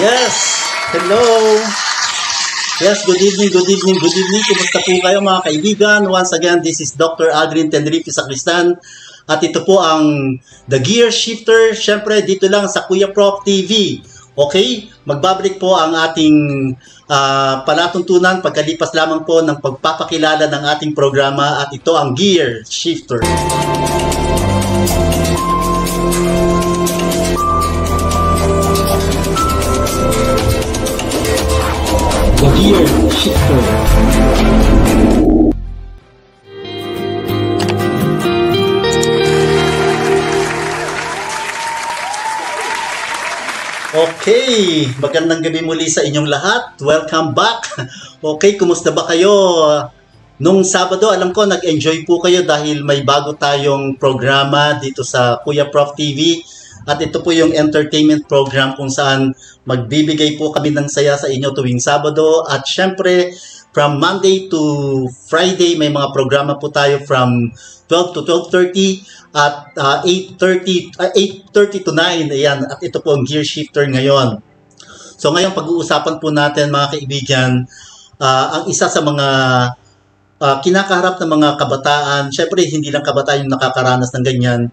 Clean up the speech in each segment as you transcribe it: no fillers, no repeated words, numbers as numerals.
Yes! Hello! Yes, good evening, good evening, good evening. Kumusta po kayo mga kaibigan? Once again, this is Dr. Adrian Tenerife Sacristan. At ito po ang The Gear Shifter. Siyempre, dito lang sa Kuya Prof TV. Okay? Magbabalik po ang ating palatuntunan pagkalipas lamang po ng pagpapakilala ng ating programa. At ito ang Gear Shifter. The Gear Shifter. Okay, magandang gabi muli sa inyong lahat. Welcome back. Okay, kumusta ba kayo? Nung Sabado, alam ko nag-enjoy po kayo dahil may bago tayong programa dito sa Kuya Prof TV. At ito po yung entertainment program kung saan magbibigay po kami ng saya sa inyo tuwing Sabado. At syempre, from Monday to Friday, may mga programa po tayo from 12 to 12:30 at 8:30 to 9. Ayan, at ito po ang Gear Shifter ngayon. So ngayon, pag-uusapan po natin mga kaibigan, ang isa sa mga kinakaharap ng mga kabataan, syempre hindi lang kabataan yung nakakaranas ng ganyan,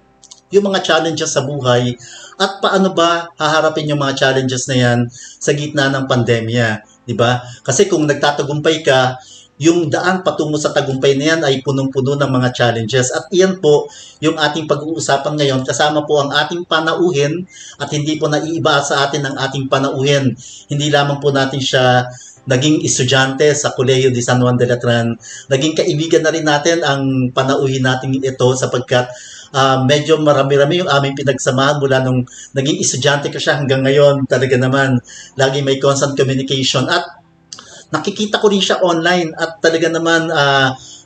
yung mga challenges sa buhay at paano ba haharapin yung mga challenges na yan sa gitna ng pandemya, di ba? Kasi kung nagtatagumpay ka, yung daan patungo sa tagumpay na yan ay punong-puno ng mga challenges. At iyan po yung ating pag-uusapan ngayon. Kasama po ang ating panauhin at hindi po naiiba sa atin ang ating panauhin. Hindi lamang po natin siya naging estudyante sa Colegio de San Juan de Latran. Naging kaibigan na rin natin ang panauhin natin ito sapagkat medyo marami-rami yung aming pinagsamahan mula nung naging estudyante ko siya hanggang ngayon. Talaga naman, lagi may constant communication at nakikita ko rin siya online at talaga naman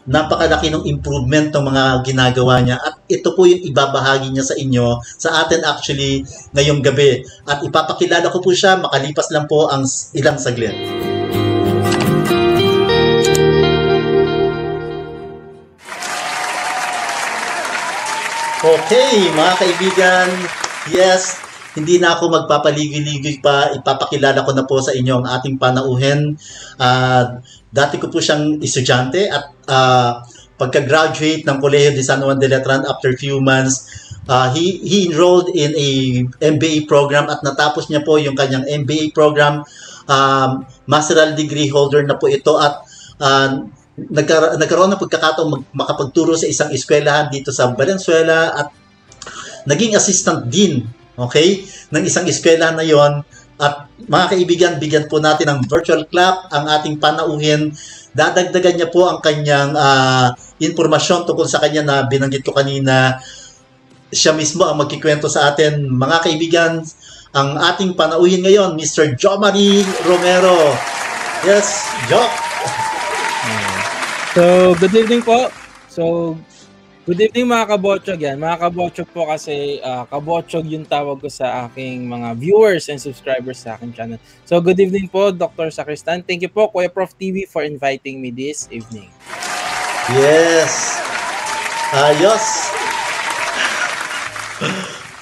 napakalaki ng improvement ng mga ginagawa niya at ito po yung ibabahagi niya sa inyo, sa atin actually ngayong gabi at ipapakilala ko po siya makalipas lang po ang ilang saglit. Okay, mga kaibigan, yes, hindi na ako magpapaligoy-ligoy pa, ipapakilala ko na po sa inyo ang ating panauhin. Dati ko po siyang estudyante at pagka-graduate ng Colegio de San Juan de Latran after few months, he enrolled in a MBA program at natapos niya po yung kanyang MBA program. Masteral degree holder na po ito at nagkaroon ng pagkakataong makapagturo sa isang eskwelahan dito sa Valenzuela at naging assistant dean, okay, ng isang eskwelahan na yon. At mga kaibigan, bigyan po natin ng virtual clap ang ating panauhin. Dadagdagan niya po ang kanyang informasyon tungkol sa kanya na binanggit ko kanina. Siya mismo ang magkikwento sa atin. Mga kaibigan, ang ating panauhin ngayon, Mr. Jomari Romero. Yes, Jock. So, good evening po. So, good evening mga kabotsyog yan. Mga kabotsyog po kasi kabotsyog yung tawag ko sa aking mga viewers and subscribers sa aking channel. So, good evening po, Dr. Sacristan. Thank you po, Kuya Prof TV, for inviting me this evening. Yes. Ayos.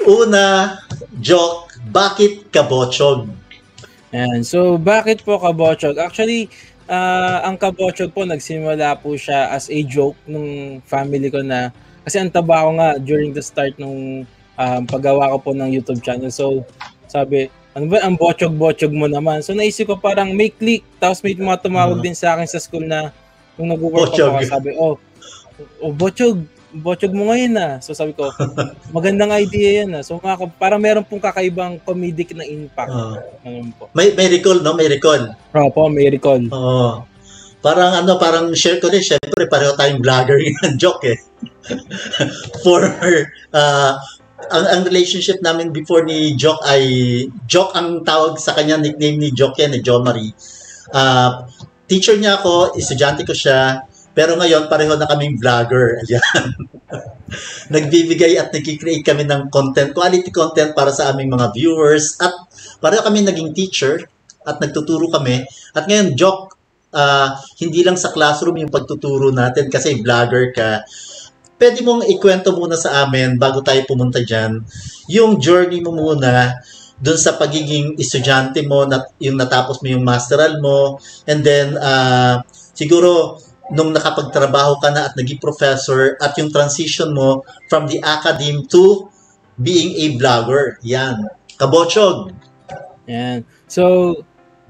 Una, joke, bakit kabotsyog? And so, bakit po kabotsyog? Actually, ang kabotsyog po, nagsimula po siya as a joke nung family ko na kasi ang taba ko nga during the start nung paggawa ko po ng YouTube channel. So, sabi, ano ba, ang botsyog-botsyog mo naman. So, naisip ko parang may click. Tapos may mga tumawag din sa akin sa school na nung nag-work ako, sabi, botsyog mo ngayon na. So, sabi ko, magandang idea yan. So, parang meron pong kakaibang comedic na impact. Po. May recall, no? May recall. Po, may recall. Oo. Parang share ko din, syempre pareho tayong vlogger yan, joke eh. For ang relationship namin before ni Jock ay Jock ang tawag sa kanya, nickname ni Jock yan, ni Jomari. Teacher niya ako, estudyante ko siya, pero ngayon pareho na kaming vlogger. Ayan. Nagbibigay at nagki-create kami ng content, quality content para sa aming mga viewers at pareho kami naging teacher at nagtuturo kami. At ngayon, Jock, hindi lang sa classroom yung pagtuturo natin kasi vlogger ka. Pwede mong ikwento muna sa amin bago tayo pumunta dyan yung journey mo muna dun sa pagiging estudyante mo, yung natapos mo yung masteral mo, and then siguro nung nakapagtrabaho ka na at naging professor at yung transition mo from the academe to being a vlogger. Yan. Kabochog. Yan. So,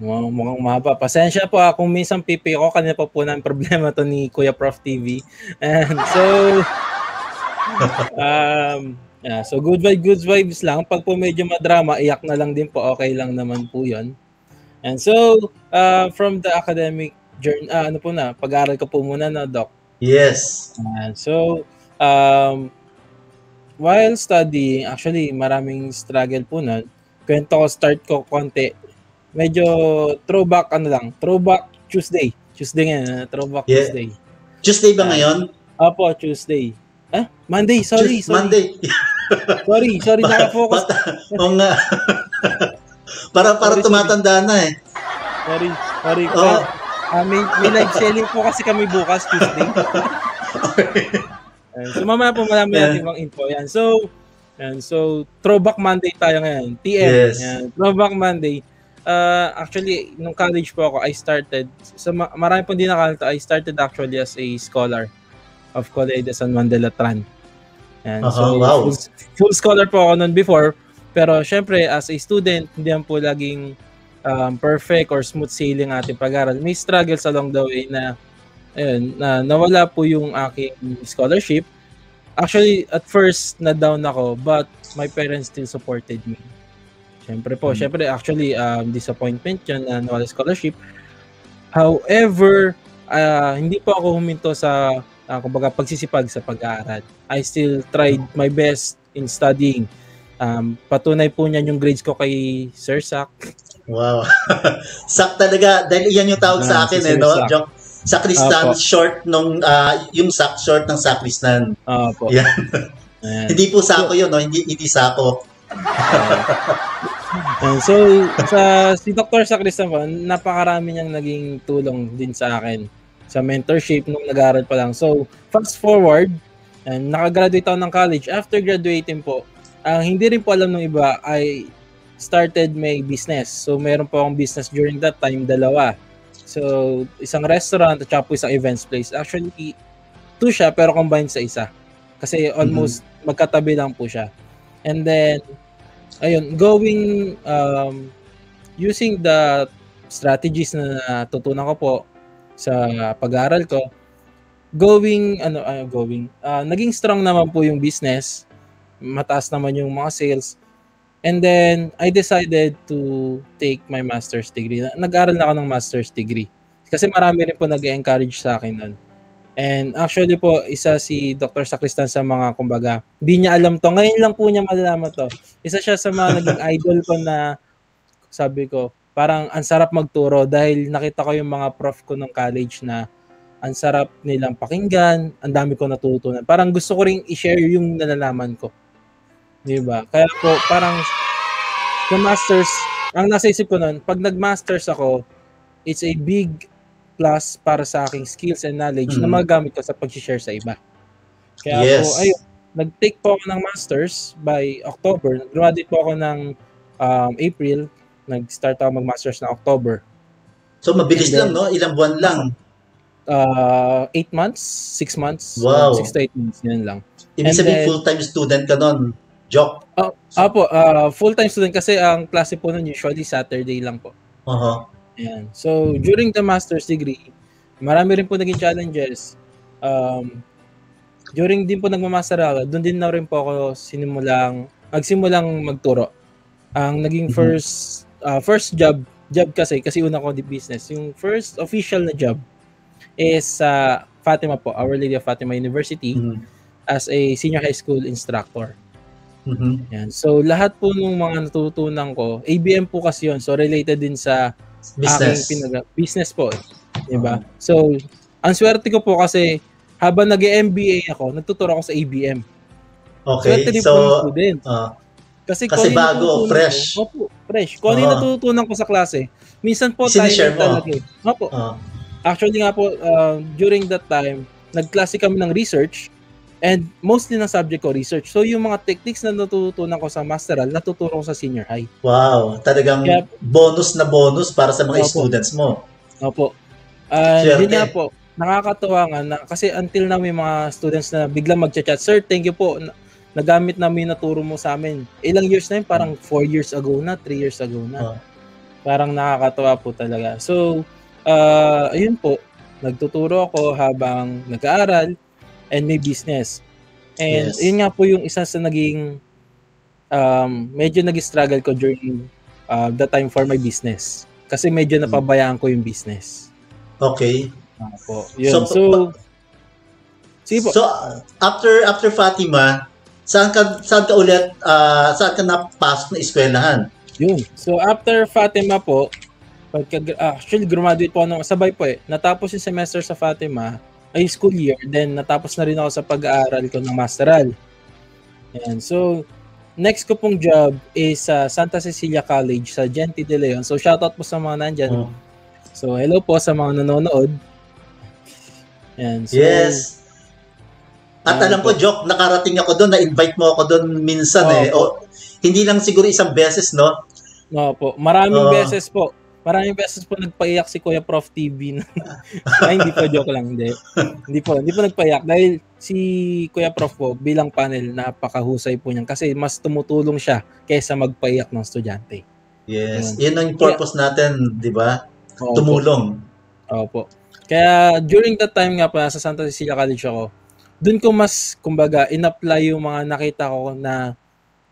mukhang mahaba. Pasensya po kung minsan pipi ako. Kanina pa po ng problema to ni Kuya Prof TV. And so, yeah, so good vibes lang. Pag po medyo madrama, iyak na lang din po. Okay lang naman po yun. And so, from the academic journey, pag-aaral ko po muna na, Doc. Yes. And so, while studying, actually, maraming struggle po nun. Kwento ko, start ko konti. Medyo throwback Tuesday. Tuesday ngayon, throwback Tuesday. Tuesday ba ngayon? Opo, Tuesday. Monday, sorry. Monday. sorry, nakafocus. Oo nga. para tumatanda na eh. Sorry. May live selling po kasi kami bukas, Tuesday. So mamaya po marami natin mga info. Yan. So throwback Monday tayo ngayon. TM. Yes. Yan. Throwback Monday. Actually, nung college po ako, I started, marami pong di nakalita, I started actually as a scholar of Colegio de San Juan de Latran. And so, wow. full scholar po ako noon before, pero syempre, as a student, hindi po laging perfect or smooth sailing ating pag-aral. May struggles along the way na nawala po yung aking scholarship. Actually, at first, na-down ako, but my parents still supported me. Syempre, actually, disappointment yun na nawala scholarship. However, hindi po ako huminto sa kumbaga pagsisipag sa pag-aaral. I still tried my best in studying. Patunay po niyan yung grades ko kay Sir Sak. Wow. Sak talaga. Dahil iyan yung tawag sa akin si no? Sak. Sakristan short nung yung short ng sakristan. Opo. Yan. Hindi po sako yun, no? Hindi sako. So, si Dr. Sakristan po, napakarami niyang naging tulong din sa akin sa mentorship nung nag-aaral pa lang. So, fast forward, nakagraduate ako ng college. After graduating po, hindi rin po alam ng iba, I started my business. So, meron po akong business during that time, dalawa. So, isang restaurant at saka po isang events place. Actually, two siya pero combined sa isa. Kasi almost magkatabi lang po siya. And then, using the strategies na natutunan ko po sa pag-aaral ko, naging strong naman po yung business, mataas naman yung mga sales, and then I decided to take my master's degree. Nag-aaral na ako ng master's degree kasi marami rin po nag-encourage sa akin nun. And actually po, isa si Dr. Sakristan sa mga, kumbaga, hindi niya alam to, ngayon lang po niya malalaman to. Isa siya sa mga naging idol ko na, sabi ko, parang ang sarap magturo dahil nakita ko yung mga prof ko ng college na ang sarap nilang pakinggan, ang dami ko natutunan. Parang gusto ko ring i-share yung nalalaman ko. Diba? Kaya po, parang sa masters, ang nasa isip ko nun, pag nag-masters ako, it's a big plus para sa aking skills and knowledge na magagamit ko sa pag-share sa iba. Kaya po, nag-take po ako ng masters by October. Graduate po ako ng April. Nag-start ako mag-masters na October. So, mabilis lang, no? Ilang buwan lang? 8 months, 6 months. Wow. 6 to 8 months, yan lang. Ibig sabihin, full-time student ka nun, Joke? Full-time student kasi ang klase po nun usually Saturday lang po. Ayan. So, during the master's degree, marami rin po naging challenges. During din po nagmamaster ako, doon din na rin po ako magsimulang magturo. Ang naging first job kasi una ko di business. Yung first official na job is sa Fatima po, Our Lady of Fatima University, as a senior high school instructor. Yan. So, lahat po ng mga natutunan ko, ABM po kasi yun. So, related din sa business. Business po. Diba? So, ang swerte ko po kasi habang nag-MBA ako, nagtuturo ako sa ABM. Okay. Swerte din po ng student. Kasi bago, fresh. Fresh. Kung ano yung natutunan ko sa klase, minsan po tayo talaga. Actually nga po, during that time, nagklase kami ng research, And mostly ng subject ko, research. So yung mga techniques na natutunan ko sa masteral, natuturo ko sa senior high. Wow, talagang Kaya, bonus na bonus para sa mga Opo. students mo. Opo. Swerte. Yun nga po, nakakatuwa nga na, kasi until na may mga students na biglang magchat-chat, "Sir, thank you po. Nagamit namin yung naturo mo sa amin." Ilang years na yun? Parang 4 years ago na, 3 years ago na. Oh. Parang nakakatuwa po talaga. So, ayun po, nagtuturo ako habang nag-aaral and may business. And Yes. yun nga po yung isa sa naging medyo nag-struggle ko during the time for my business. Kasi medyo napabayaan ko yung business. Okay. Po. Yun. Sige po. So after Fatima, saan ka ulit saan ka napasok na eskwelahan? Yun. So after Fatima po, actually graduate po ako sabay po eh. Natapos yung semester sa Fatima, ay school year, then natapos na rin ako sa pag-aaral ko ng masteral. Yan. So next ko pong job is sa Santa Cecilia College sa Gente de Leon. So shoutout po sa mga nandyan. So hello po sa mga nanonood. Yan. So, yes. At alam ko, Joke, nakarating ako doon, na-invite mo ako doon minsan O, hindi lang siguro isang beses, no? No po. Maraming beses po. Maraming beses po nagpaiyak si Kuya Prof TV. Ay, hindi po, joke lang. Hindi po nagpaiyak. Dahil si Kuya Prof po, bilang panel, napakahusay po niyan. Kasi mas tumutulong siya kaysa magpaiyak ng estudyante. Yes. Yun ang purpose natin, di ba? Tumulong. Opo. Kaya during that time nga pa, sa Santa Cecilia College ako, doon ko mas, kumbaga, in-apply yung mga nakita ko na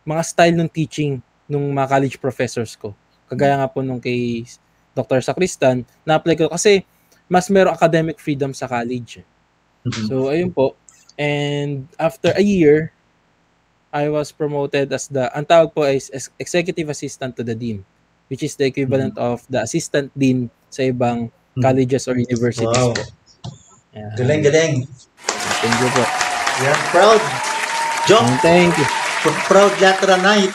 mga style ng teaching ng mga college professors ko. Kagaya nga po nung kay Dr. Sacristan, na-apply ko kasi mas merong academic freedom sa college. So, ayun po. And after a year, I was promoted as ang tawag po is executive assistant to the dean, which is the equivalent of the assistant dean sa ibang colleges or universities. Wow. Po. Yeah. Galing. Thank you po. Yeah, proud. Joke. Thank you. Proud Letranite,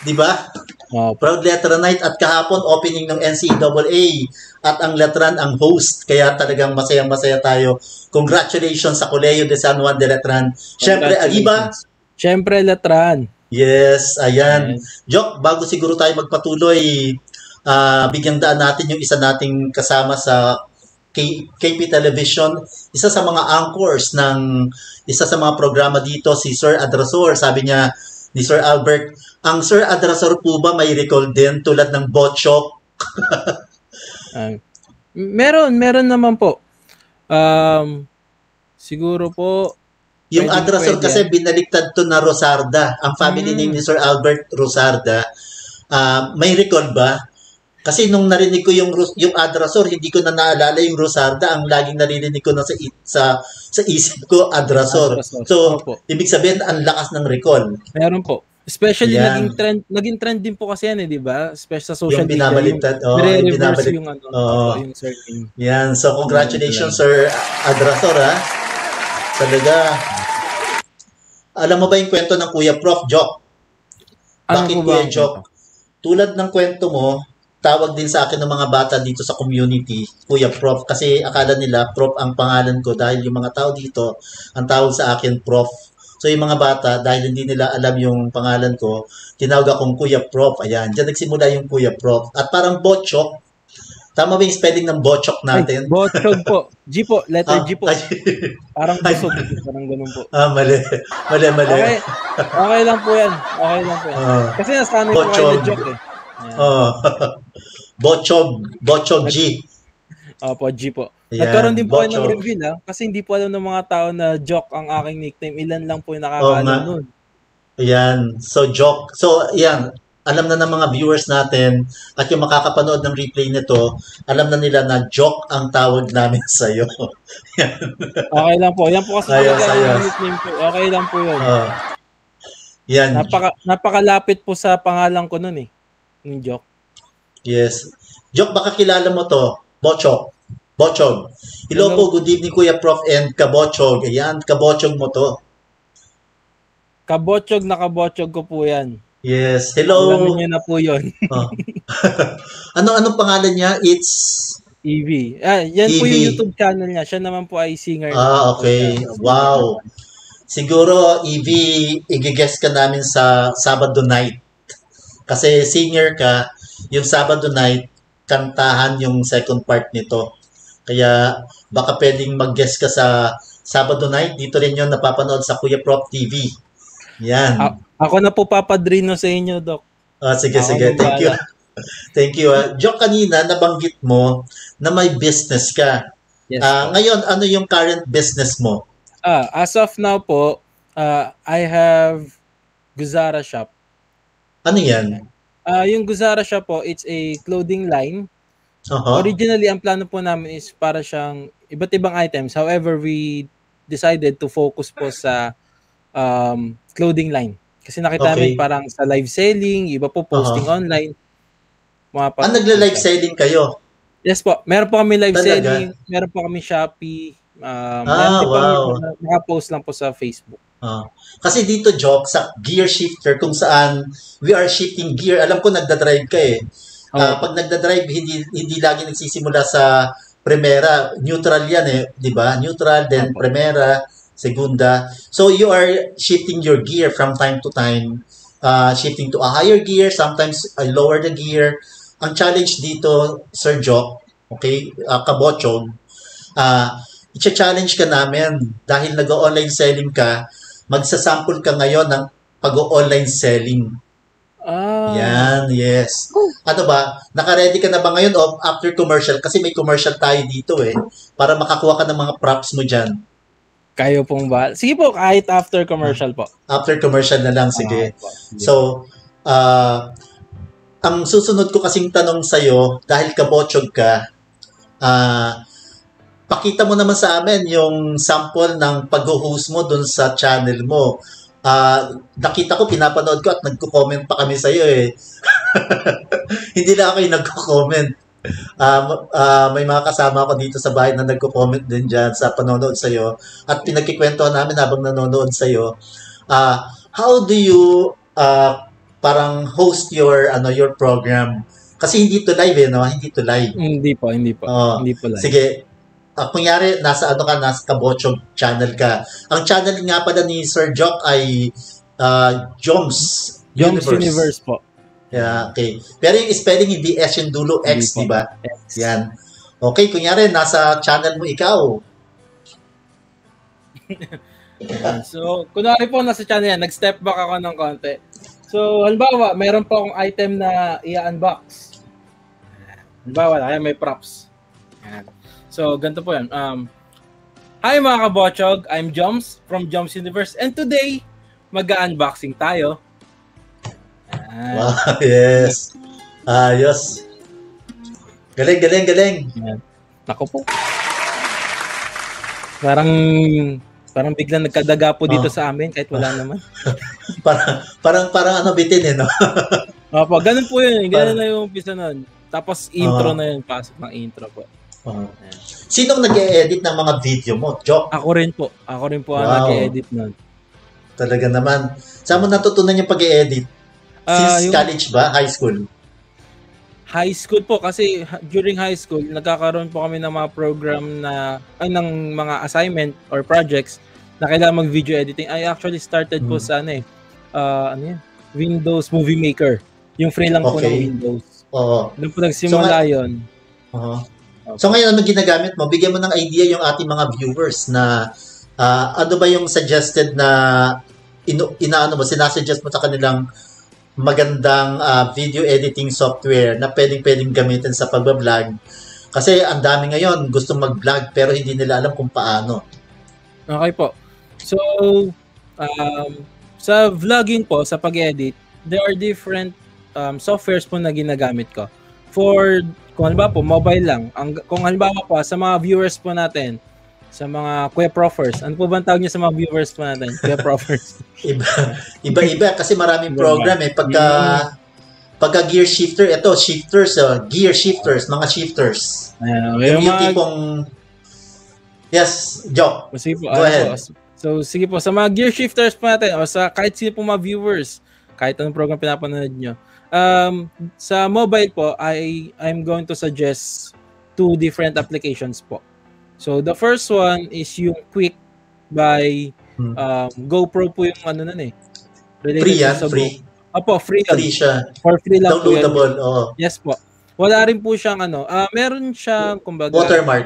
di ba? Proud Letranite at kahapon opening ng NCAA at ang Letran ang host. Kaya talagang masayang-masaya tayo. Congratulations sa Colegio de San Juan de Letran. Siyempre, Aliba. Siyempre, Letran. Yes, ayan. Joke, bago siguro tayo magpatuloy, bigyang daan natin yung isa nating kasama sa KP Television, isa sa mga anchors ng isa sa mga programa dito, si Sir Adrasor. Sabi niya ni Sir Albert, ang Sir Adrasor po ba may recall din tulad ng Botchok? Meron naman po. Siguro po yung Adrasor kasi binaliktad to na Rosarda. Ang family name ni Sir Albert Rosarda. May recall ba? Kasi nung narinig ko yung Adrasor, hindi ko na naalala yung Rosarda. Ang laging naririnig ko na sa isip ko, Adrasor. So, ibig sabihin, ang lakas ng recall. Meron po. Especially, naging trend din po kasi yan, di ba? Especially sa social media. Binabaliktad. Yung binabaligtad. Yung searching. Yan. So, congratulations, Sir Adrasor, ha? Talaga. Alam mo ba yung kwento ng Kuya Prof, Joke? Bakit Kuya Joke? Tulad ng kwento mo, tawag din sa akin ng mga bata dito sa community, Kuya Prof, kasi akala nila Prof ang pangalan ko dahil yung mga tao dito, ang tawag sa akin Prof. So yung mga bata, dahil hindi nila alam yung pangalan ko, tinawag akong Kuya Prof. Ayan, dyan nagsimula yung Kuya Prof. At parang Botchok. Tama ba yung spelling ng Botchok natin? Ay, Botchok po. G po, letter G po. Parang busog. Parang ganun po. Mali. Okay lang po yan. Kasi nasanay ko kayo na joke eh. Botchog G. Opo, G po. Nagkaroon din po kayo ng reveal kasi hindi po alam ng mga tao na Joke ang aking nickname. Ilan lang po yung nakakaalam nun. Ayan. So, Joke. So, ayan. Alam na ng mga viewers natin at yung makakapanood ng replay nito, alam na nila na Joke ang tawag namin sa'yo. Okay lang po. Yan po kasi yung nickname po. Okay lang po yun. Yan. Napakalapit po sa pangalan ko nun eh. Yung Joke. Yes. Joke, baka kilala mo to. Botchog. Hello po, good evening Kuya Prof and Kabotchog. Ayan, Kabotchog mo to. Kabotchog ko po yan. Yes, hello. Alam niyo na po yun. Anong pangalan niya? It's EV. Yan EV. Po yung YouTube channel niya. Siya naman po ay singer. Okay. Wow. siguro, Evie, i-guess ka namin sa Sabado night. Kasi senior ka, yung Sabado night, kantahan yung second part nito. Kaya baka pwedeng mag-guess ka sa Sabado night. Dito rin yung napapanood sa Kuya Prof TV. Yan. Ako na po papadrino sa inyo, Doc. Sige, Ako sige. nang Thank you. bahala. Thank you. Joke, kanina nabanggit mo na may business ka. Yes po. Ngayon, ano yung current business mo? As of now po, I have Guzara Shop. Ano yan? Yung Guzara Shop po, it's a clothing line. Uh-huh. Originally, ang plano po namin is para siyang iba't ibang items. However, we decided to focus po sa clothing line. Kasi nakita namin parang sa live selling, iba po posting online. Nagla-live selling kayo? Yes po. Meron po kami live Talaga? selling, meron po kami Shopee. Wow. Naka-post lang po sa Facebook. Kasi dito, Joke, sa gear shifter, kung saan we are shifting gear, alam ko nagdadrive ka eh. Pag nagdadrive, hindi lagi nagsisimula sa primera. Neutral yan eh, di ba? Neutral, then primera, segunda. So you are shifting your gear from time to time, shifting to a higher gear, sometimes lower the gear. Ang challenge dito, Sir Jock, okay, Kabochog, i-challenge ka namin dahil nag-online selling ka, magsasample ka ngayon ng pag-online selling. Yan, yes. Ano ba, naka-ready ka na ba ngayon o after commercial? Kasi may commercial tayo dito eh, para makakuha ka ng mga props mo dyan. Kayo pong ba? Sige po, kahit after commercial po. After commercial na lang, sige. So, ang susunod ko kasing tanong sa'yo, dahil kabotsog ka, pakita mo naman sa amin yung sample ng pag-host mo dun sa channel mo. Nakita ko, pinapanood ko at nagko-comment pa kami sa'yo eh. Hindi lang ako yung nagko-comment. May mga kasama ko dito sa bahay na nagko-comment din dyan sa panonood sa'yo at pinagkikwentuhan namin habang nanonood sa'yo. How do you parang host your program? Kasi hindi to live eh, no? Hindi to live. Hindi po. Hindi po live. Sige. Kunyari, nasa Kabochog channel ka. Ang channel nga pala ni Sir Jock ay Joms Universe po. Yeah, okay. Pero yung spelling hindi S yung dulo, X, di ba? Yan. Okay, kunyari, nasa channel mo ikaw. So, kunwari po nasa channel yan, nag-step back ako ng konti. So, halimbawa, mayroon po akong item na i-unbox. Halimbawa, kaya may props. Yan. So, ganito po yan. Hi mga kabochog, I'm Joms from Joms Universe and today, mag-unboxing tayo. Wow, yes. Ayos. Galing. Yan. Naku po. Parang biglang nagkadaga po dito sa amin kahit wala naman. parang bitin eh, no? Opo, ganun po yun. Ganun na yung umpisa nun. Tapos intro na yun, pasok ng intro po. Sinong nag-e-edit ng mga video mo, Jock? Ako rin po ang nag-e-edit nun. Talaga naman. Saan mo natutunan yung pag-e-edit? Since college ba? High school? High school po kasi during high school nagkakaroon po kami ng mga program ng mga assignment or projects na kailangan mag-video editing. I actually started po sa Windows Movie Maker. Yung free lang po ng Windows. Doon po nagsimula yun. So ngayon, ano ginagamit mo? Bigyan mo ng idea yung ating mga viewers na ano ba yung suggested na sinasuggest mo sa kanilang magandang video editing software na pwedeng gamitin sa pag-vlog. Kasi ang dami ngayon gustong mag-vlog pero hindi nila alam kung paano. Okay po. So, sa vlogging po, sa pag-edit, there are different softwares po na ginagamit ko. Kung halimbawa po, mobile lang. Kung halimbawa po, sa mga viewers po natin, sa mga Kuya Profers. Ano po ba ang tawag niyo sa mga viewers po natin? Kuya Profers. Iba kasi maraming program eh. Pagka gear shifter, ito, shifters, gear shifters, mga shifters. Yung tipong... Yes, Jock. Go ahead. So, sige po, sa mga gear shifters po natin, o sa kahit sino po mga viewers, kahit anong program pinapanood nyo, sa mobile po, I'm going to suggest 2 different applications po. So, the first one is yung Quick by GoPro po yung ano nun eh. Related Free yan? sa Free? Opo, free yan. Free siya. For free lang po yan. Downloadable, oo. Yes po. Wala rin po siyang meron siyang kumbaga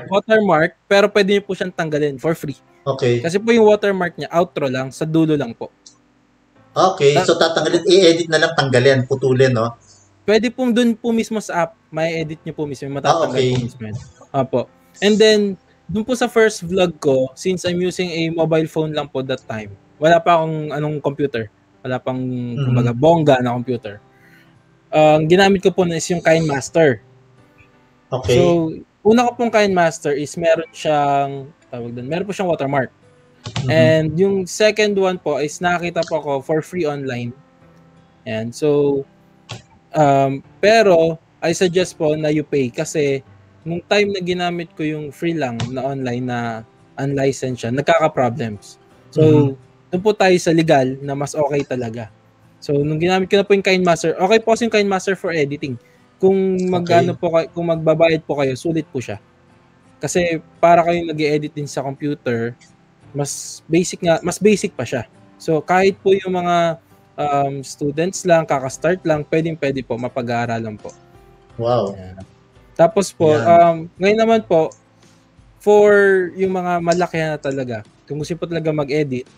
watermark, pero pwede niyo po siyang tanggalin for free. Okay. Kasi po yung watermark niya outro lang, sa dulo lang po. Okay, so tatanggalin, i-edit na lang, tanggalin, putulin, no? Pwede pong dun po mismo sa app, may edit niyo po mismo, matatanggal okay. po mismo. Opo. And then dun po sa first vlog ko, since I'm using a mobile phone lang po that time, wala pa akong anong computer, wala pang kumbaga bongga na computer. Ang ginamit ko po na is yung KineMaster. Okay. So, una ko pong KineMaster is meron siyang, meron po siyang watermark. And yung second one po is nakita po ako for free online. And so, pero I suggest po na you pay kasi nung time na ginamit ko yung free lang na online na unlicensed siya, nagkaka-problems. So, doon po tayo sa legal na mas okay talaga. So, nung ginamit ko na po yung KineMaster, okay po yung KineMaster for editing. Kung kung magbabayad po kayo, sulit po siya. Kasi para kayo nag-i-edit din sa computer, mas basic pa siya. So, kahit po yung mga students lang, kaka-start lang, pwede po, mapag-aaralan po. Wow. Yeah. Tapos po, ngayon naman po, for yung mga malaki na talaga, kung gusto po talaga mag-edit,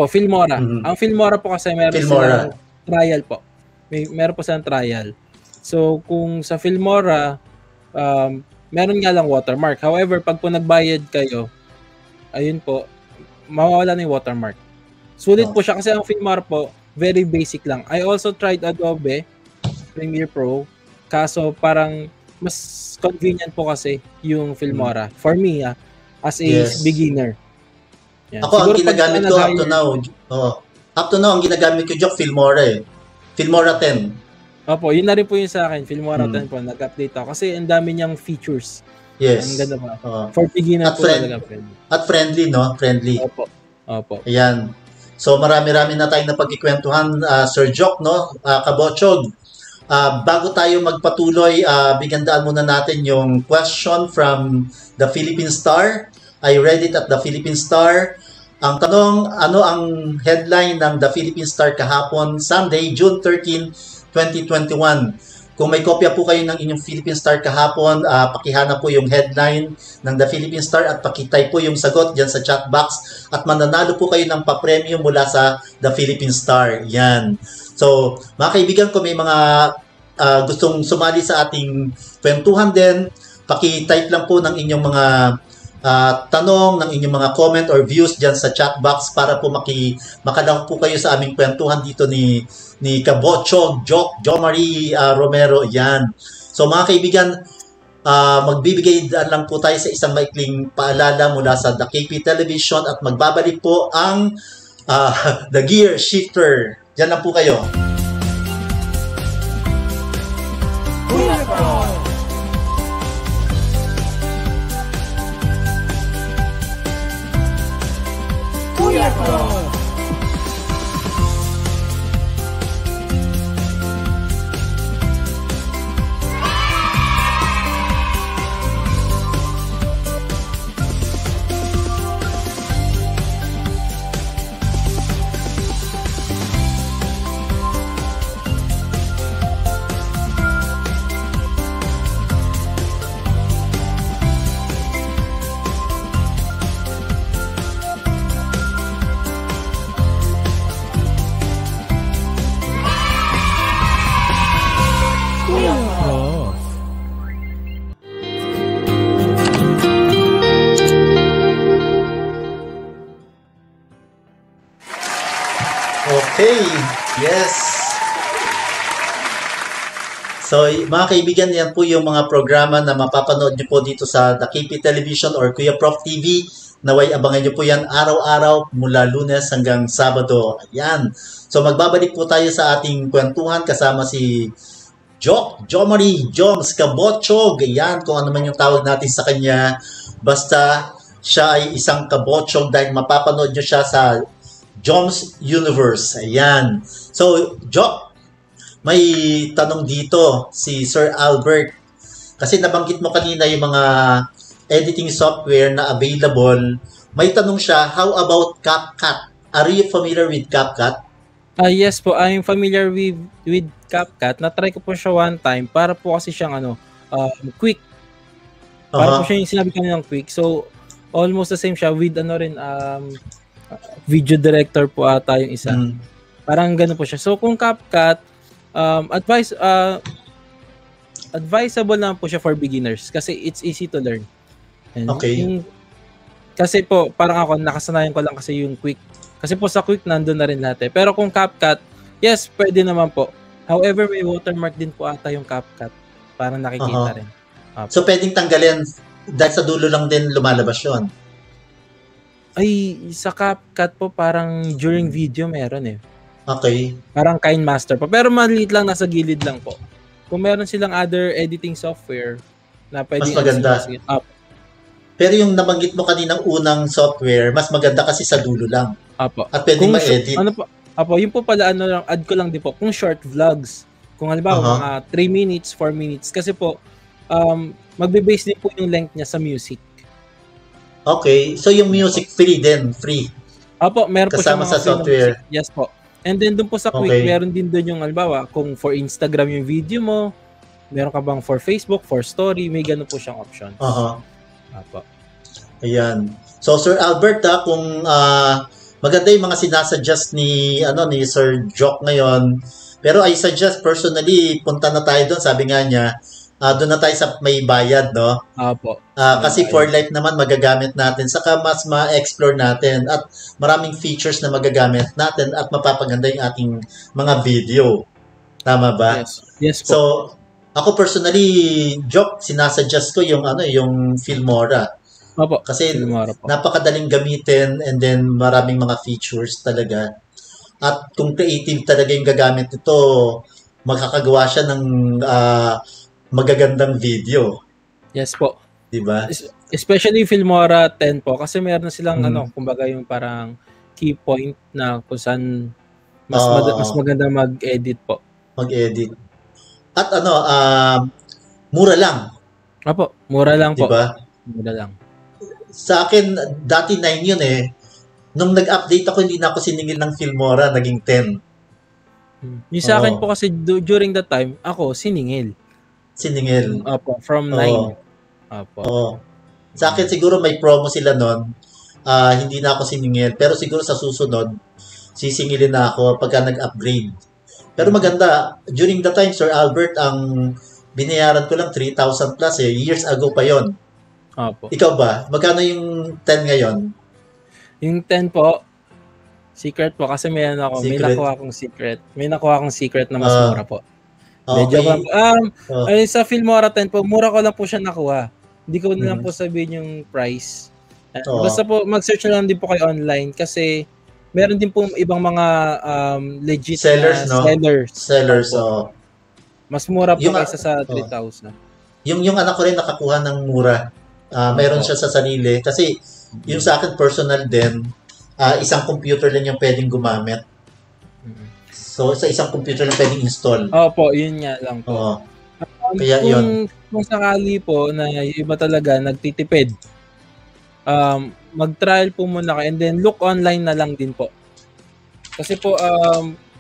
Filmora. Ang Filmora po kasi meron silang trial po. Meron po silang trial. So, kung sa Filmora, meron nga lang watermark. However, pag po nagbayad kayo, ayun po, mawawala na yung watermark. Sulit po siya kasi ang Filmora po, very basic lang. I also tried Adobe Premiere Pro, kaso parang mas convenient po kasi yung Filmora. For me, as a beginner. Yan. Ako, ang ginagamit ko up to now, ang ginagamit ko dyan, Filmora eh. Filmora 10. Opo, yun na rin po yung sa akin. Filmora 10 po, nag-update ako. Kasi ang dami niyang features. Yes. Ang ganda pa. For beginner po talaga. At friendly, no? Friendly. Opo. Ayan. So, marami-rami na tayong napagkikwentuhan, Sir Jock, no? Kabochog. Bago tayo magpatuloy, bigandaan muna natin yung question from the Philippine Star. I read it at the Philippine Star. Ang tanong, ano ang headline ng the Philippine Star kahapon, Sunday, June 13, 2021? Kung may kopya po kayo ng inyong Philippine Star kahapon, pakihanap po yung headline ng the Philippine Star at pakitype po yung sagot dyan sa chat box at mananalo po kayo ng pa-premium mula sa the Philippine Star. Yan. So, mga kaibigan ko, may mga gustong sumali sa ating kwentuhan din, pakitype lang po ng inyong mga tanong, ng inyong mga comment or views dyan sa chat box para po makalaw po kayo sa aming kwentuhan dito ni Kabochog, Jomari Romero. Yan. So mga kaibigan, magbibigay lang po tayo sa isang maikling paalala mula sa The KP Television at magbabalik po ang The Gear Shifter. Diyan lang po kayo. Okay, yes. So, mga kaibigan, yan po yung mga programa na mapapanood nyo po dito sa The KP Television or Kuya Prof TV. Naway abangan nyo po yan araw-araw mula Lunes hanggang Sabado. Ayan. So, magbabalik po tayo sa ating kwentuhan kasama si Jomari Joms Kabochog. Ayan, kung ano man yung tawag natin sa kanya. Basta siya ay isang kabochog dahil mapapanood nyo siya sa Joms Universe. Ayan. So, Jok, may tanong dito si Sir Albert. Kasi nabanggit mo kanina yung mga editing software na available may tanong siya, how about CapCut? Are you familiar with CapCut? Yes po, I'm familiar with CapCut. Na-try ko po siya one time para po kasi siyang quick. Para po siya yung sinabi ko ng quick. So, almost the same siya with video director po ata yung isa. Parang gano'n po siya. So, kung CapCut, advisable naman po siya for beginners kasi it's easy to learn. And Okay. kasi po, parang ako, nakasanayan ko lang kasi yung quick. Kasi po sa quick, nandun na rin lahat eh. Pero kung CapCut, yes, pwede naman po. However, may watermark din po ata yung CapCut. Parang nakikita rin. So, pwedeng tanggalin dahil sa dulo lang din lumalabas yun. Ay, sa CapCut po, parang during video meron eh. Okay. Parang KineMaster po. Pero maliit lang, nasa gilid lang po. Kung meron silang other editing software na pwede mas maganda. Pero yung nabanggit mo kaninang unang software, mas maganda kasi sa dulo lang. Apo. At pwede ma-edit. Yun po pala, add ko lang din po, kung short vlogs, kung halimbawa mga 3 minutes, 4 minutes, kasi po, magbe-base din po yung length niya sa music. Okay. So yung music free din, free. Apo, meron po siya kasama sa software. Yes po. And then doon po sa quick, meron din doon yung halimbawa, kung for Instagram yung video mo, meron ka bang for Facebook, for story, may ganun po siyang options. Apo. Ayan. So Sir Albert, kung maganda yung mga sinasuggest ni Sir Jock ngayon, pero I suggest personally, punta na tayo doon, sabi nga niya, doon na tayo sa may bayad, no? Apo. Kasi for life naman magagamit natin, saka mas ma-explore natin at maraming features na magagamit natin at mapapaganda yung ating mga video. Tama ba? Yes po. So, ako personally, Jock, sinasuggest ko yung Filmora. Opo, kasi Filmora po. Napakadaling gamitin and then maraming mga features talaga. At kung creative talaga yung gagamit ito, makakagawa siya ng magagandang video. Yes po. Diba? Especially Filmora 10 po kasi meron na silang kumbaga yung parang key point na kung saan mas maganda mag-edit po. Mag-edit. At mura lang. Opo, mura lang po. Diba? Mura lang. Sa akin, dati 9 yun eh. Nung nag-update ako, hindi na ako siningil ng Filmora, naging 10. Yung sa akin po kasi during that time, ako siningil. Siningil. Opo, from 9. Opo. Sa akin siguro may promo sila nun. Hindi na ako siningil. Pero siguro sa susunod, sisingilin na ako pagka nag-upgrade. Pero maganda. During the time, Sir Albert, ang binayaran ko lang 3,000 plus eh. Years ago pa yon. Opo. Ikaw ba? Magkano yung 10 ngayon? Yung 10 po, secret po. Kasi may nakuha akong secret. May nakuha akong secret na mas mura po. Medyo sa Filmora 10 po, mura ko lang po siya nakuha. Hindi ko na lang po sabihin yung price. Basta po, mag-search na lang din po kayo online kasi meron din po ibang mga legit sellers, na sellers. Mas mura po kaysa sa 3,000. Yung anak ko rin nakakuha ng mura. Mayroon siya sa sarili. Kasi yung sa akin personal din, isang computer lang yung pwedeng gumamit. So, sa isang computer lang pwedeng install. Opo, yun nga lang po. Kaya yun. Kung sakali po na yung iba talaga nagtitipid, mag-trial po muna kayo and then look online na lang din po. Kasi po,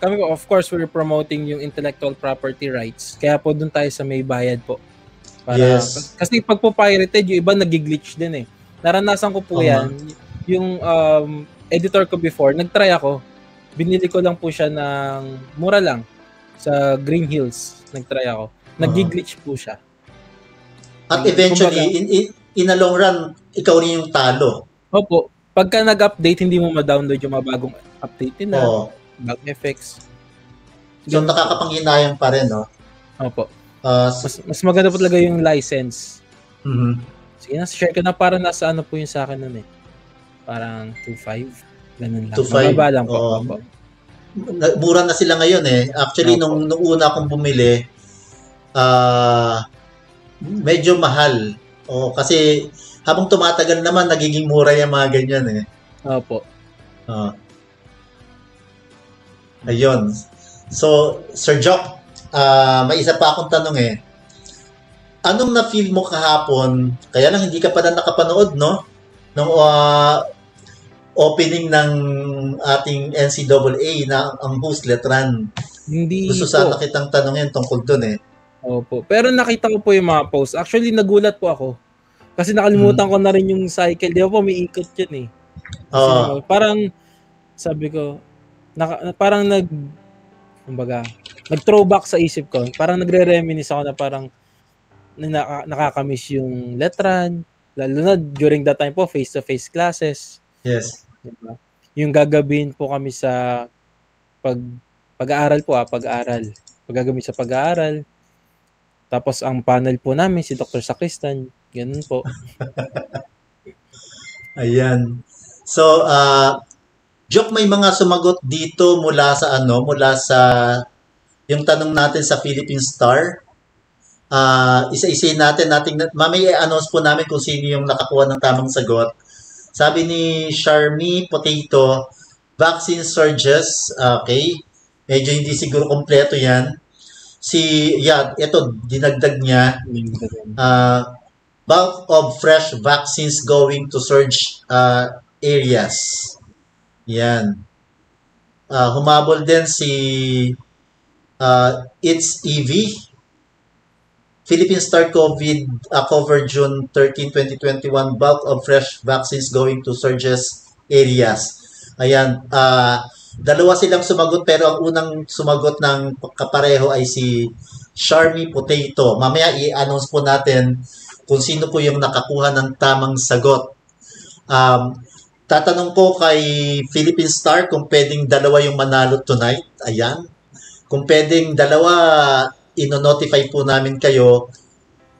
kami po, of course, we're promoting yung intellectual property rights. Kaya po dun tayo sa may bayad po. Kasi pag po pirated, yung iba nag-glitch din eh. Naranasan ko po yan. Yung editor ko before, nag-try ako. Binili ko lang po siya ng mura lang sa Green Hills. Nag-try ako. Nag-glitch po siya. At eventually, in a long run, ikaw rin yung talo. Opo. Pagka nag-update, hindi mo ma-download yung mga bagong update nila. Bagong effects. So, nakakapanghinayang pa rin, no? Opo. Mas maganda po talaga yung license. Sige na, share ko na para nasa po yung sa akin nun eh. Parang 2.5. Ganun lang. 2.5. Mababa lang po. Mura na sila ngayon eh. Actually, nung una akong bumili, medyo mahal. Kasi habang tumatagal naman, nagiging mura yung mga ganyan eh. Opo. Ayun. So, Sir Jock, may isa pa akong tanong eh. Anong na-feel mo kahapon? Kaya lang hindi ka pa na nakapanood, no? Nung opening ng ating NCAA na ang host Letran. Hindi Gusto po. sana kitang tanongin tungkol dun eh. Opo. Pero nakita ko po yung mga posts. Actually, nagulat po ako. Kasi nakalimutan ko na rin yung cycle. Di ba po, may ikot yun eh. Kasi parang, sabi ko, parang nag-throwback sa isip ko. Parang nagre-reminisce ako na parang nakakamiss yung Letran. Lalo na during that time po, face-to-face classes. Yes. Diba? Yung gagabihin po kami sa pag-aaral po, pag-aaral. Paggagamit sa pag-aaral. Tapos ang panel po namin, si Dr. Sacristan. Ganun po. Ayan. So, Joke, may mga sumagot dito mula sa yung tanong natin sa Philippine Star. Isa-isayin natin, mamaya i-announce po namin kung sino yung nakakuha ng tamang sagot. Sabi ni Charmy Potato, vaccine surges. Okay. Medyo hindi siguro kompleto yan. Ito, dinagdag niya. Bulk of fresh vaccines going to surge areas. Yan. Humabol din si It's EV. Philippine Star COVID covered June 13, 2021. Bulk of fresh vaccines going to surges areas. Ayan. Dalawa silang sumagot pero ang unang sumagot ng kapareho ay si Charmy Potato. Mamaya i-announce po natin kung sino po yung nakakuha ng tamang sagot. Tatanong ko kay Philippine Star kung pwedeng dalawa yung manalo tonight. Ayan. Kung pwedeng dalawa, ino-notify po namin kayo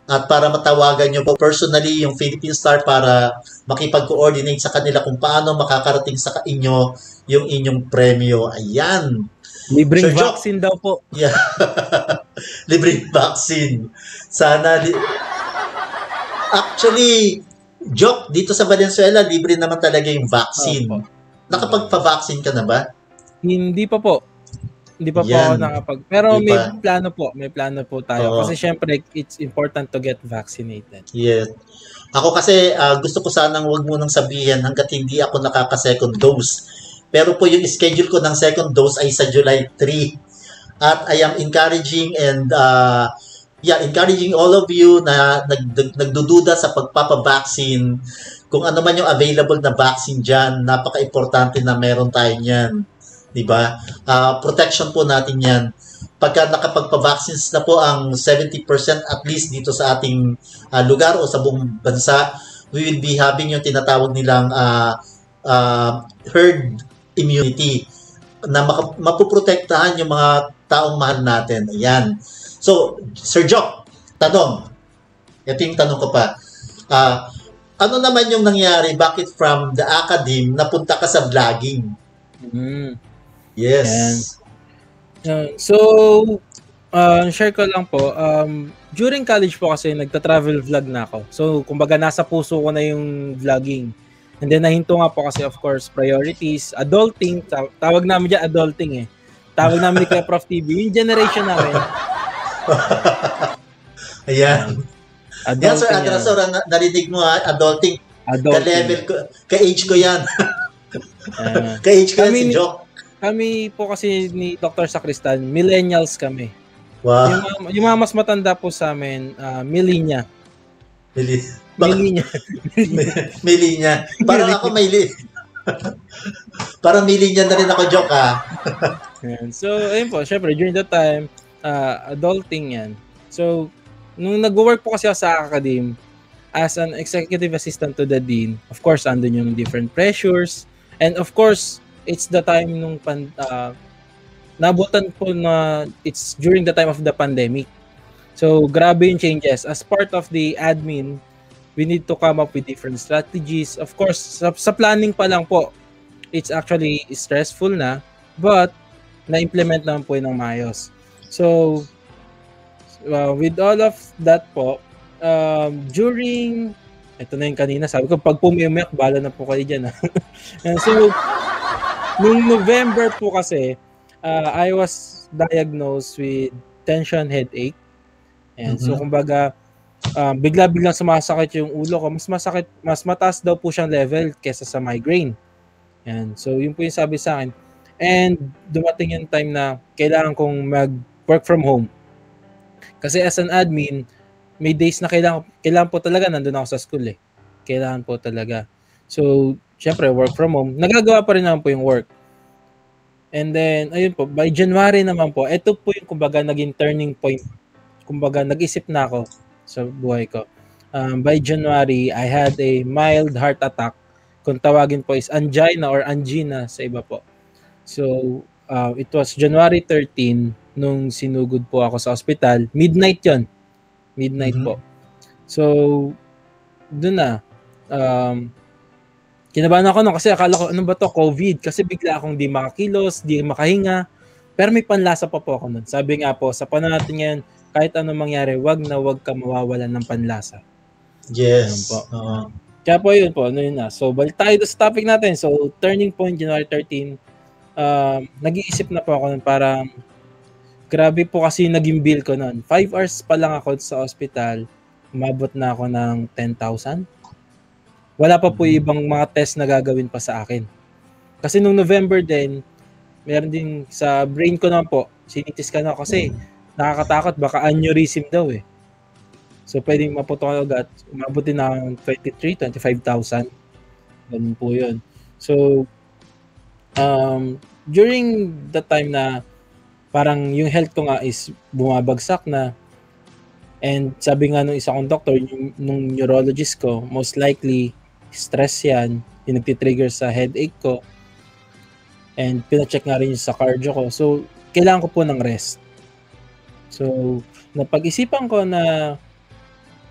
at para matawagan nyo po personally yung Philippine Star para makipag-coordinate sa kanila kung paano makakarating sa inyo yung inyong premyo. Ayan. Libreng vaccine daw po. Yeah. Libreng vaccine. Sana. Actually, Joke, dito sa Valenzuela, libre naman talaga yung vaccine. Nakapagpa-vaccine ka na ba? Hindi pa po. Hindi pa po ako nakapag... Pero may plano po tayo. Kasi syempre, it's important to get vaccinated. Yes. Ako kasi, gusto ko sanang wag mo nang sabihin hanggat hindi ako nakaka-second dose. Pero po yung schedule ko ng second dose ay sa July 3. At I am encouraging and encouraging all of you na nagdududa sa pagpapavaccine. Kung ano man yung available na vaccine dyan, napaka-importante na meron tayo niyan. Diba? Protection po natin yan. Pagka nakapagpa-vaccines na po ang 70% at least dito sa ating lugar o sa buong bansa, we will be having yung tinatawag nilang herd immunity na mapuprotektahan yung mga taong mahal natin. Ayan. So, Sir Jock, tanong. Ito yung tanong ko pa. Ano naman yung nangyari? Bakit from the academe napunta ka sa vlogging? Yes. So, share ko lang po. During college po kasi nagta-travel vlog na ako. So, kumbaga nasa puso ko na yung vlogging. And then nahinto nga po kasi of course priorities, adulting, tawag namin dyan adulting eh. Tawag namin ni Kuya Prof TV, yung generation namin. Ayan. Yan Sir Adrasor, narinig mo adulting. Ka-level ko, ka-age ko yan. Ka-age ko yan si Jock. Kami po kasi ni Dr. Sacristan, millennials kami. Wow. Yung mga mas matanda po sa amin, millennia. Millennia. Parang ako parang millennia na rin ako, Jock So, ayun po, syempre, during that time, adulting yan. So, nung nag-work po kasi ako sa academe, as an executive assistant to the dean, of course, andun yung different pressures. And of course, it's the time nung nabutan po na it's during the time of the pandemic. So, grabe yung changes. As part of the admin, we need to come up with different strategies. Of course, sa planning pa lang po, it's actually stressful na, but na-implement naman po yun ng maayos. So, with all of that po, during, ito na yung kanina, sabi ko, pag pumiumiyak, bala na po kayo dyan. So, nung November po kasi, I was diagnosed with tension headache. And so, kumbaga, bigla-biglang sumasakit yung ulo ko. Mas mataas daw po siyang level kesa sa migraine. Yan. So, yun po yung sabi sa akin. And dumating yung time na kailangan kong mag-work from home. Kasi as an admin, may days na kailangan po talaga nandun ako sa school eh. Kailangan po talaga. So, syempre, work from home. Nagagawa pa rin naman po yung work. And then, ayun po, by January naman po, ito po yung kumbaga naging turning point. Kumbaga, nag-isip na ako sa buhay ko. By January, I had a mild heart attack. Kung tawagin po is angina or angina sa iba po. So, it was January 13 nung sinugod po ako sa ospital. Midnight yon. Midnight po. So, doon na. Kinabahan ako kasi akala ko, ano ba to, COVID? Kasi bigla akong di makakilos, di makahinga. Pero may panlasa pa po ako nun. Sabi nga po, sa panahon natin ngayon, kahit ano mangyari, wag ka mawawalan ng panlasa. Yes. Po. Kaya po yun po, ano yun na. So, balik tayo sa topic natin. So, turning point, January 13, nag-iisip na po ako nun, parang grabe po kasi naging bill ko nun. 5 hours pa lang ako sa hospital, umabot na ako ng 10,000. Wala pa po ibang mga test na gagawin pa sa akin. Kasi nung November din, meron din sa brain ko naman po, sinitis ka na kasi nakakatakot, baka aneurysm daw eh. So pwedeng maputok agad, umabot din ng 23,000, 25,000. Ganun po yun. So, during the time na parang yung health ko nga is bumabagsak na, and sabi nga nung isa kong doctor, nung neurologist ko, most likely stress yan, yung nagtitrigger sa headache ko, and pinacheck nga rin sa cardio ko. So, kailangan ko po ng rest. So, napag-isipan ko na,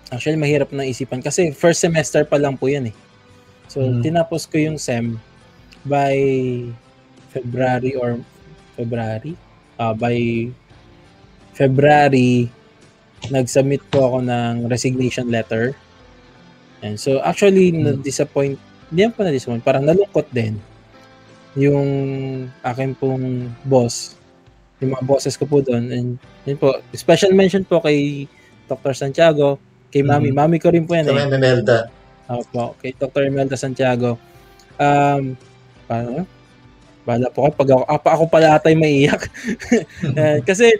actually mahirap na isipan kasi first semester pa lang po yan eh. So, tinapos ko yung SEM by February, nag-submit po ako ng resignation letter. And so, actually, na-disappoint, hindi po na-disappoint, parang nalungkot din yung akin pong boss, yung mga bosses ko po doon. And yun po, special mention po kay Dr. Santiago, kay Mami ko rin po yan. Kay Imelda. Opo, kay Dr. Imelda Santiago. Bala po pag ako pala atay maiiyak. Kasi,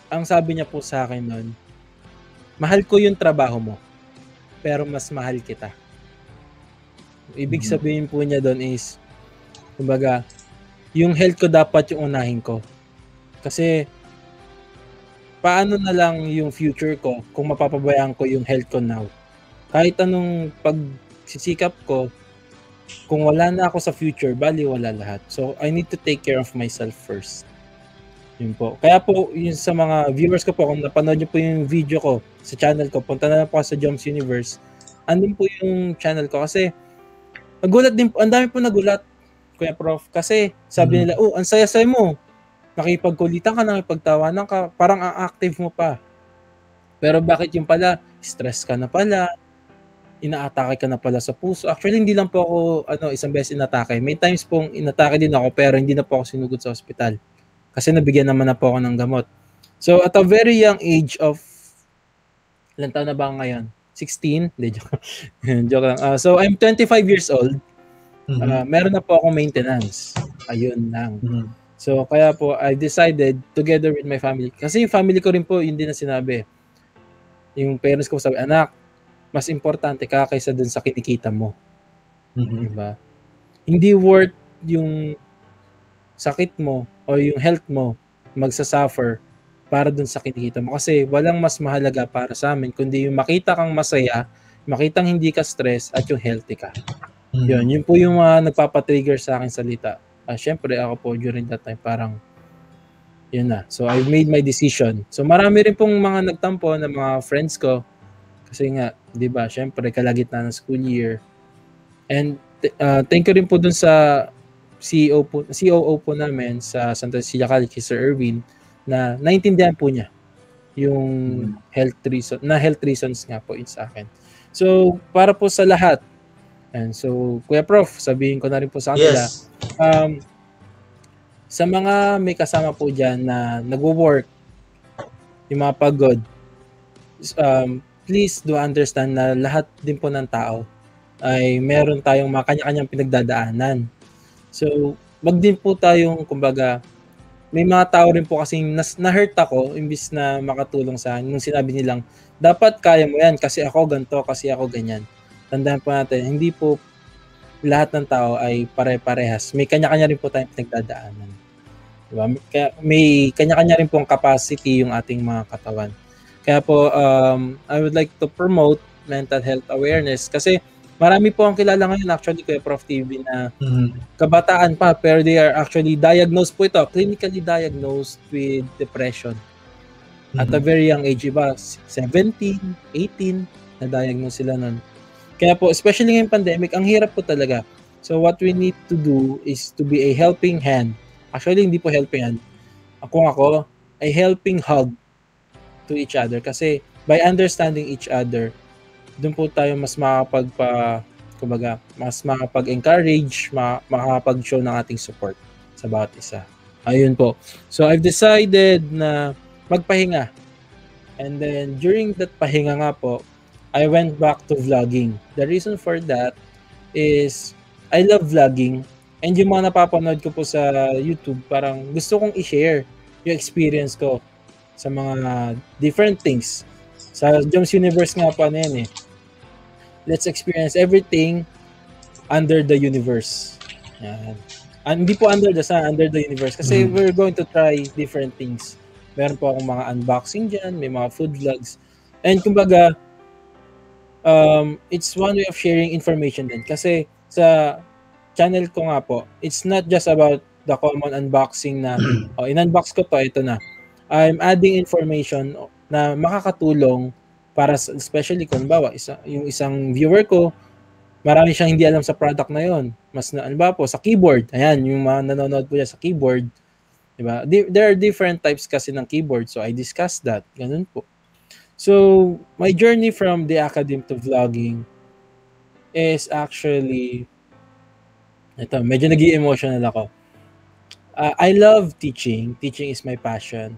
ang sabi niya po sa akin noon, mahal ko yung trabaho mo, pero mas mahal kita. Ibig sabihin po niya doon is, kumbaga, yung health ko dapat yung unahin ko. Kasi, paano na lang yung future ko kung mapapabayaan ko yung health ko now? Kahit anong pagsisikap ko, kung wala na ako sa future, bali wala lahat. So, I need to take care of myself first. Yun po. Kaya po, yung sa mga viewers ko po, kung napanood nyo po yung video ko sa channel ko, punta na lang po sa Joms Universe. Andun po yung channel ko. Kasi, nagulat din po, ang dami po nagulat, Kuya Prof. Kasi, sabi nila, ang saya-saya mo. Nakipagkulitan ka, nakipagtawanan ka, parang ang active mo pa. Pero bakit yung pala, stress ka na pala, inaatake ka na pala sa puso. Actually, hindi lang po ako, isang beses inatake. May times pong inatake din ako, pero hindi na po ako sinugod sa ospital. Kasi nabigyan naman na po ako ng gamot. So, at a very young age of, ilan taon na ba ngayon? 16? Hindi, joke lang. So, I'm 25 years old. Meron na po akong maintenance. Ayun lang. So, kaya po, I decided, together with my family, kasi yung family ko rin po, yun din na sinabi. Yung parents ko sabi, anak, mas importante ka kaysa dun sa kinikita mo. Diba? Hindi worth yung sakit mo o yung health mo magsasuffer para dun sa kinikita mo. Kasi walang mas mahalaga para sa amin kundi yung makita kang masaya, makitang hindi ka stress at yung healthy ka. Yun po yung mga nagpapatrigger sa akin salita. Syempre ako po during that time parang yun na. So I made my decision. So marami rin pong mga nagtampo na mga friends ko kasi nga, di ba, syempre kalagitnaan ng school year. And thank you rin po dun sa COO po namin sa Santa Cecilia College, Sir Erwin, na naintindihan po niya yung health reasons nga po sa akin. So, para po sa lahat, and so, Kuya Prof, sabihin ko na rin po sa kanila, sa mga may kasama po dyan na nagwo-work, yung mga pagod, please do understand na lahat din po ng tao ay meron tayong mga kanya-kanyang pinagdadaanan. So, wag din po tayong, kumbaga, may mga tao rin po kasing na-hurt ako imbis na makatulong sa akin nung sinabi nilang, dapat kaya mo yan kasi ako ganito, kasi ako ganyan. Tandaan po natin, hindi po lahat ng tao ay pare-parehas. May kanya-kanya rin po tayong pinagdadaanan. Diba? May kanya-kanya rin pong capacity yung ating mga katawan. Kaya po, I would like to promote mental health awareness kasi marami po ang kilala ngayon actually Kuya Prof TV na kabataan pa pero they are actually diagnosed po ito, clinically diagnosed with depression. At a very young age, iba 17, 18 na-diagnose sila nun. Kaya po, especially ngayong pandemic, ang hirap po talaga. So what we need to do is to be a helping hand. Actually, hindi po helping hand. Ako, a helping hug to each other. Kasi by understanding each other, doon po tayo mas mas makapag-encourage, makapag-show ng ating support sa bawat isa. Ayun po. So I've decided na magpahinga. And then during that pahinga nga po, I went back to vlogging. The reason for that is I love vlogging. And yung mga napapanood ko po sa YouTube, parang gusto kong i-share yung experience ko sa mga different things. Sa Joms Universe nga pa na yan eh. Let's experience everything under the universe. Yan. Hindi po under the sun, under the universe. Kasi we're going to try different things. Meron po akong mga unboxing dyan, may mga food vlogs. And kumbaga, it's one way of sharing information din. Kasi sa channel ko nga po, it's not just about the common unboxing na, in-unbox ko to, ito na. I'm adding information na makakatulong para especially kung bawa, yung isang viewer ko, marami siyang hindi alam sa product na yon. Mas na, po, sa keyboard. Ayan, yung mga nanonood po niya sa keyboard. Diba? There are different types kasi ng keyboard. So, I discussed that. Ganun po. So, my journey from the academe to vlogging is actually, ito, medyo nag-i-emotional ako. I love teaching. Teaching is my passion.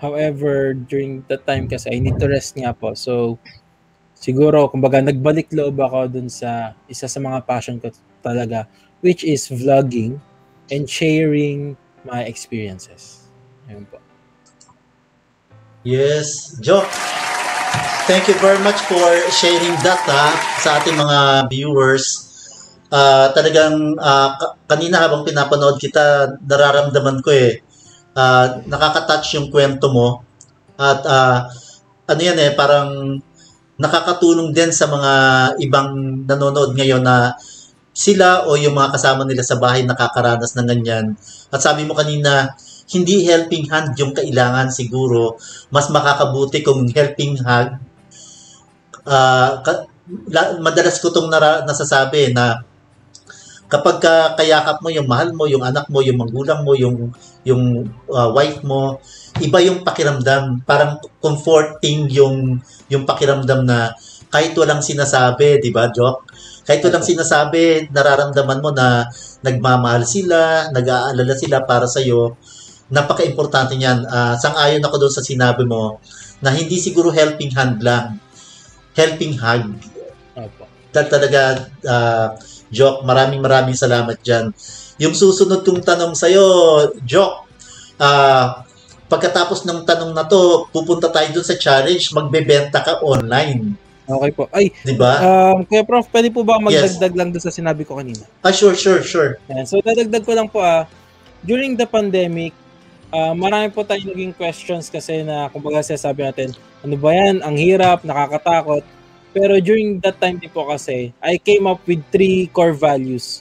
However, during that time kasi, I need to rest nga po. So, siguro, kumbaga, nagbalik loob ako dun sa isa sa mga passion ko talaga, which is vlogging and sharing my experiences. Ayun po. Yes, Joe. Thank you very much for sharing that sa ating mga viewers. Talagang kanina habang pinapanood kita, nararamdaman ko nakaka-touch yung kwento mo. At parang nakakatulong din sa mga ibang nanonood ngayon na sila o yung mga kasama nila sa bahay nakakaranas ng ganyan. At sabi mo kanina, hindi helping hand yung kailangan siguro. Mas makakabuti kung helping hug. Madalas ko itong nasasabi na kapag kayakap mo yung mahal mo, yung anak mo, yung magulang mo, yung wife mo, iba yung pakiramdam. Parang comforting yung pakiramdam na kahit walang sinasabi, di ba, Jock? Kahit walang sinasabi, nararamdaman mo na nagmamahal sila, nag-aalala sila para sa'yo. Napaka-importante niyan. Sang-ayon ako doon sa sinabi mo na hindi siguro helping hand lang. Helping hug. Talaga, Jock, maraming salamat dyan. Yung susunod kong tanong sa'yo, Jock, pagkatapos ng tanong na to, pupunta tayo dun sa challenge, magbebenta ka online. Okay po. Ay, diba? Kuya Prof, pwede po ba magdagdag lang doon sa sinabi ko kanina? Sure. Ayan, so, dadagdag ko lang po, during the pandemic, marami po tayong naging questions kasi na, kumbaga sabi natin, ano ba yan? Ang hirap, nakakatakot. Pero during that time din po kasi, I came up with 3 core values.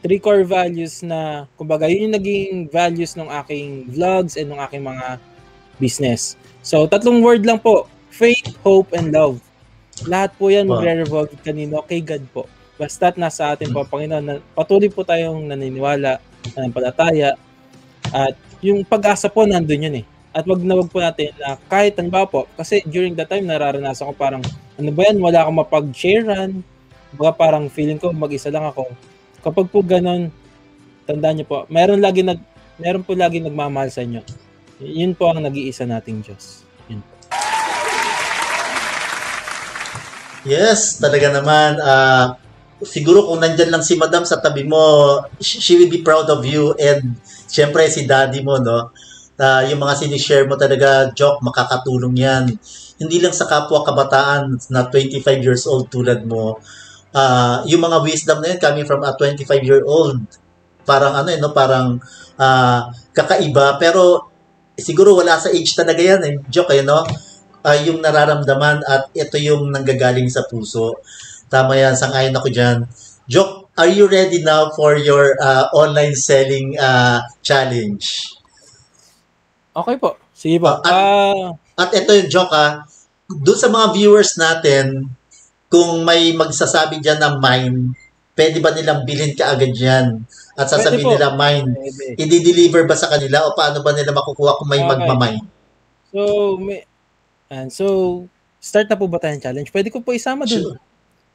3 core values na, kumbaga, yun yung naging values ng aking vlogs and ng aking mga business. So, 3 word lang po. Faith, hope, and love. Lahat po yan magre-revolve kanino kay God po. Basta't nasa atin po, Panginoon, patuloy po tayong naniniwala, nanampalataya, at yung pag-asa po nandun yun eh. At wag po natin na kahit ba po, kasi during that time nararanasan ko parang, ano ba yan, wala akong mapag-sharean, baka parang feeling ko mag-isa lang ako. Kapag po ganun, tandaan niyo po, meron po lagi nagmamahal sa inyo. Yun po ang nag-iisa nating Diyos. Yun po. Yes, talaga naman. Siguro kung nandyan lang si Madam sa tabi mo, she will be proud of you, and syempre si Daddy mo, no? Yung mga sinishare mo talaga, Joke, makakatulong yan. Hindi lang sa kapwa kabataan na 25 years old tulad mo. Yung mga wisdom na yun coming from a 25-year-old, parang ano no, parang kakaiba, pero siguro wala sa age talaga yan, Joke, no? Yung nararamdaman at ito yung nanggagaling sa puso. Tama yan, sang-ayon ako dyan. Joke, are you ready now for your online selling challenge? Okay po. Sige po. At ito yung Joke, doon sa mga viewers natin, kung may magsasabi dyan ng mine, pwede ba nilang bilhin ka agad yan? At sasabihin nila mine, i-deliver ba sa kanila o paano ba nila makukuha kung may magmamine? So, start na po ba tayong challenge? Pwede ko po isama dun.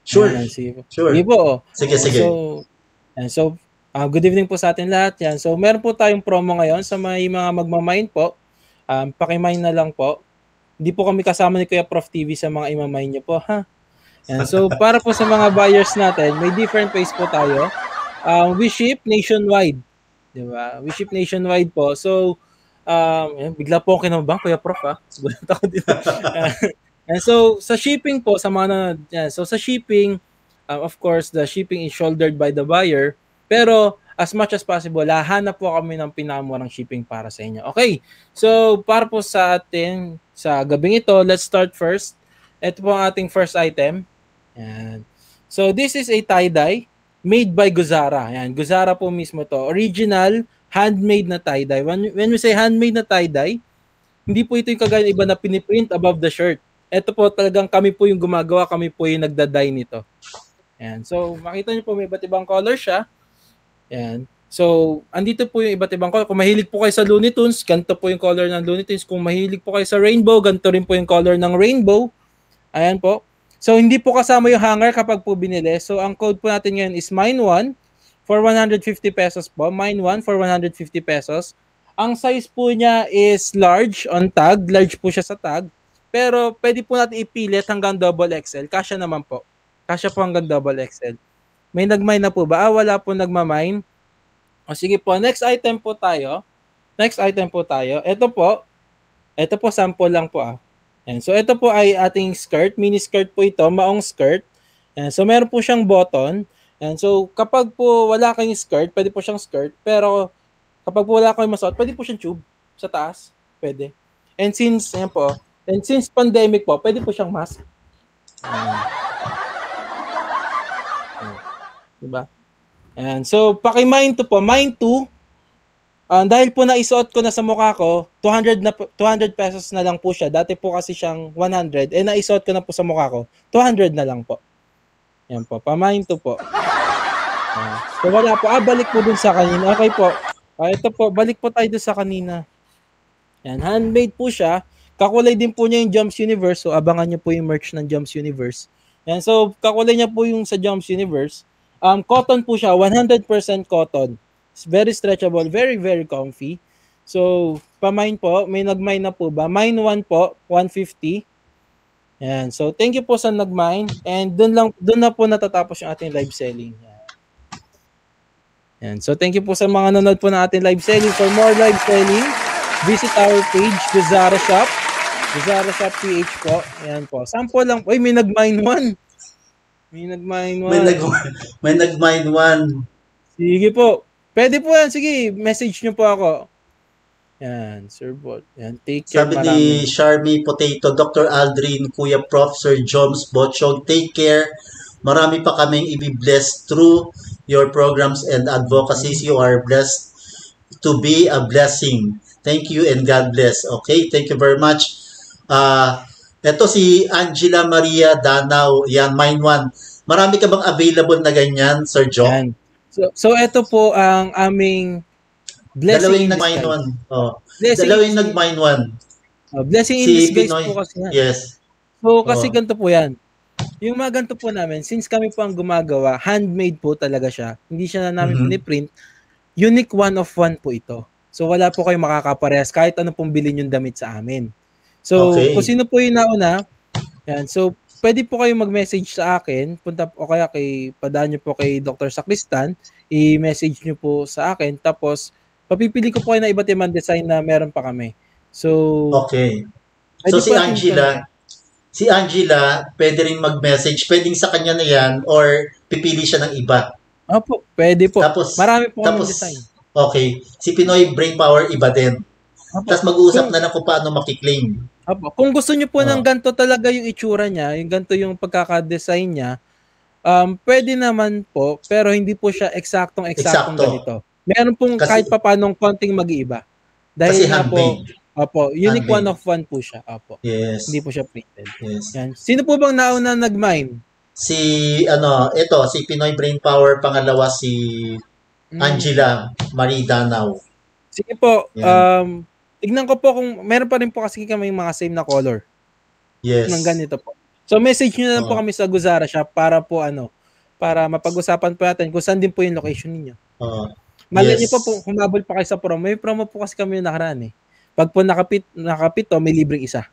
Sure. Sige Sure. po. Sige. So, good evening po sa atin lahat. Yan. So, meron po tayong promo ngayon sa may mga magmamine po. Pakimine na lang po. Hindi po kami kasama ni Kuya Prof TV sa mga imamine nyo po, ha? Yan. So, para po sa mga buyers natin, may different ways po tayo. We ship nationwide. Diba? We ship nationwide po. So, bigla po ako kinabang, Kuya Prof, ha? Gulat ako din. And so, sa shipping po, sa mga so sa shipping, of course, the shipping is shouldered by the buyer. Pero, as much as possible, hahanap po kami ng pinamurang shipping para sa inyo. Okay, so para po sa atin, sa gabing ito, let's start first. Ito po ang ating first item. Yan. So, this is a tie-dye made by Guzara. Yan, Guzara po mismo to. Original, handmade na tie-dye. When we say handmade na tie-dye, hindi po ito yung kagaya ng iba na piniprint above the shirt. Ito po talagang kami po yung gumagawa, kami po yung nagda-dye nito. Yan. So, makita niyo po may iba't ibang color siya. Yan. So, andito po yung iba't ibang color. Kung mahilig po kayo sa Looney Tunes, ganito po yung color ng Looney Tunes. Kung mahilig po kayo sa rainbow, ganito rin po yung color ng rainbow. Ayan po. So, hindi po kasama yung hanger kapag po binili. So, ang code po natin ngayon is MINE1 for 150 pesos po. MINE1 for 150 pesos. Ang size po niya is large on tag. Large po siya sa tag. Pero pwede po natin ipilit hanggang double XL. Kasya naman po. Kasya po hanggang double XL. May nagmine na po ba? Wala po nagmamine. O sige po, next item po tayo. Ito po sample lang po And so ito po ay ating skirt, mini skirt po ito, maong skirt. And so meron po siyang button. And so kapag po wala kayong skirt, pwede po siyang skirt. Pero kapag po wala kayong masuot, pwede po siyang tube sa taas. Pwede. And since pandemic po, pwede po siyang mask. Diba? And so, pakimine to po. Mine 2, dahil po naisuot ko na sa mukha ko, 200 pesos na lang po siya. Dati po kasi siyang 100. Naisuot ko na po sa mukha ko, 200 na lang po. Yan po. Pamine 2 po. So, wala po. Balik po dun sa kanina. Okay po. Ito po. Balik po tayo dun sa kanina. Yan. Handmade po siya. Kakulay din po niya yung Jumps Universe. So, abangan niyo po yung merch ng Jumps Universe. Yan. So, kakulay niya po yung sa Jumps Universe. Cotton po siya. 100% cotton. It's very stretchable. Very, very comfy. So, pamine po. May nagmine na po ba? Mine 1 po. 150. Yan. So, thank you po sa nagmine. And dun na po natatapos yung ating live selling. Yan. So, thank you po sa mga nanonood po ng ating live selling. For more live selling, visit our page, Guzara Shop. Guzara Shop PH po. Yan po. Sample lang po. Uy, may nag-mine 1. May nag-mine 1. Sige po. Pwede po yan. Sige, message nyo po ako. Yan, Sir Bot. Yan, take care. Sabi ni Charmy Potato, Dr. Aldrin, Kuya Prof, Sir Joms Botchog, take care. Marami pa kaming i-bless through your programs and advocacies. You are blessed to be a blessing. Thank you and God bless. Okay, thank you very much. Ito si Angela Maria Danao, yan, Mine 1. Marami ka bang available na ganyan, Sir Joe? Yan. So ito po ang aming blessing in Mine 1. Oh. Dalawang nag-Mine 1. Blessing in disguise po kasi yan. Yes. So kasi ganito po yan. Yung mga ganito po namin, since kami po ang gumagawa, handmade po talaga siya. Hindi siya na namin piniprint. Unique one of one po ito. So wala po kayong makakaparehas kahit ano pong bilhin yung damit sa amin. So kung sino po yung nauna, yan. So pwede po kayo mag-message sa akin, punta o kaya padaan nyo po kay Dr. Sacristan, i-message nyo po sa akin, tapos papipili ko po kayo na iba't ibang design na meron pa kami. So, okay. So si Angela, pwede rin mag-message, pwedeng sa kanya na yan, or pipili siya ng iba. Opo, pwede po. Tapos, marami po kami design. Okay. Si Pinoy Brainpower, iba din. Opo. Tapos mag-uusap na lang kung paano makiklaim. Opo. Kung gusto nyo po ng ganito talaga yung itsura niya, yung ganito yung pagkaka-design niya, pwede naman po, pero hindi po siya eksaktong ganito. Meron pong kahit papanong konting mag-iiba. Dahil kasi handmade. Opo, unique handmade. One of one po siya. Opo. Yes. Hindi po siya printed. Yes. Yan. Sino po bang nauna nag-mime? Si Pinoy Brainpower, pangalawa si Angela Marie Danao. Sige po, tignan ko po kung meron pa rin po kasi kami mga same na color. Yes. Ng ganito po. So message nyo na lang po kami sa Guzara Shop para po para mapag-usapan po natin kung saan din po yung location ninyo. Malay nyo po humabol pa kayo sa promo. May promo po kasi kami yung nakaraan eh. Pag po nakapit to, may libreng isa.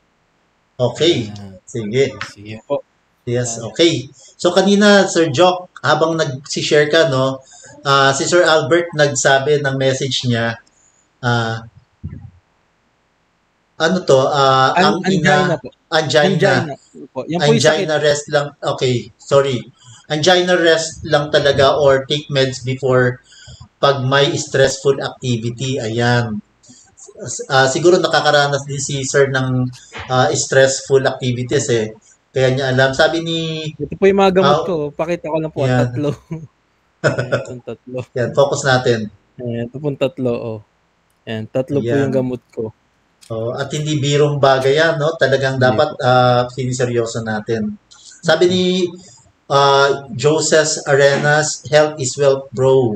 Okay. Sige. Sige po. Yes, okay. So kanina, Sir Jock, habang nag-share ka, no, si Sir Albert nagsabi ng message niya, angina po. Angina po. Yan po angina rest lang. Okay, sorry. Angina rest lang talaga or take meds before pag may stressful activity. Ayan. Siguro nakakaranas din si Sir ng stressful activities eh. Kaya niya alam. Sabi ni... Ito po yung mga gamot ko. Pakita ko lang po ang tatlo. Ayan, tatlo. Yan, focus natin. Ayan, ito pong tatlo. Ayan, tatlo po yung gamot ko. At hindi birong bagay yan, no? Talagang dapat siniseryoso natin. Sabi ni Joseph Arenas, health is wealth, bro.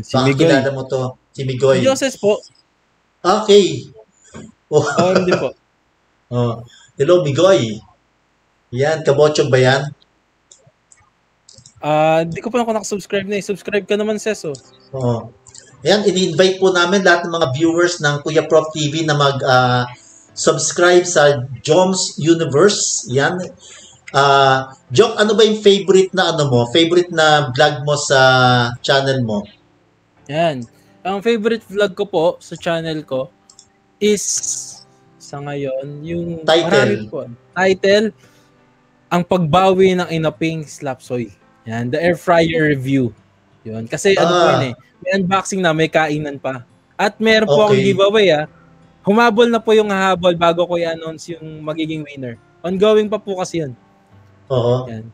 Si Migoy. Kilala mo to. Si Migoy. Si Joseph po. Okay. Hindi po. Hello, Migoy. Yan, kabotsog ba yan? Hindi ko pa ako nakasubscribe na. Subscribe ka naman, Seso. Ayan, ini-invite po namin lahat ng mga viewers ng Kuya Prof TV na mag-subscribe sa Jom's Universe. Yan. Jock, ano ba yung favorite na favorite na vlog mo sa channel mo? Yan. Ang favorite vlog ko po sa channel ko is sa ngayon, yung title, ang pagbawi ng inaping slapsoy. Yan, the air fryer review. Yun. Kasi may unboxing na, may kainan pa. At meron po akong giveaway Humabol na po yung hahabol bago ko i-announce yung magiging winner. Ongoing pa po kasi yun. Oo. Yan.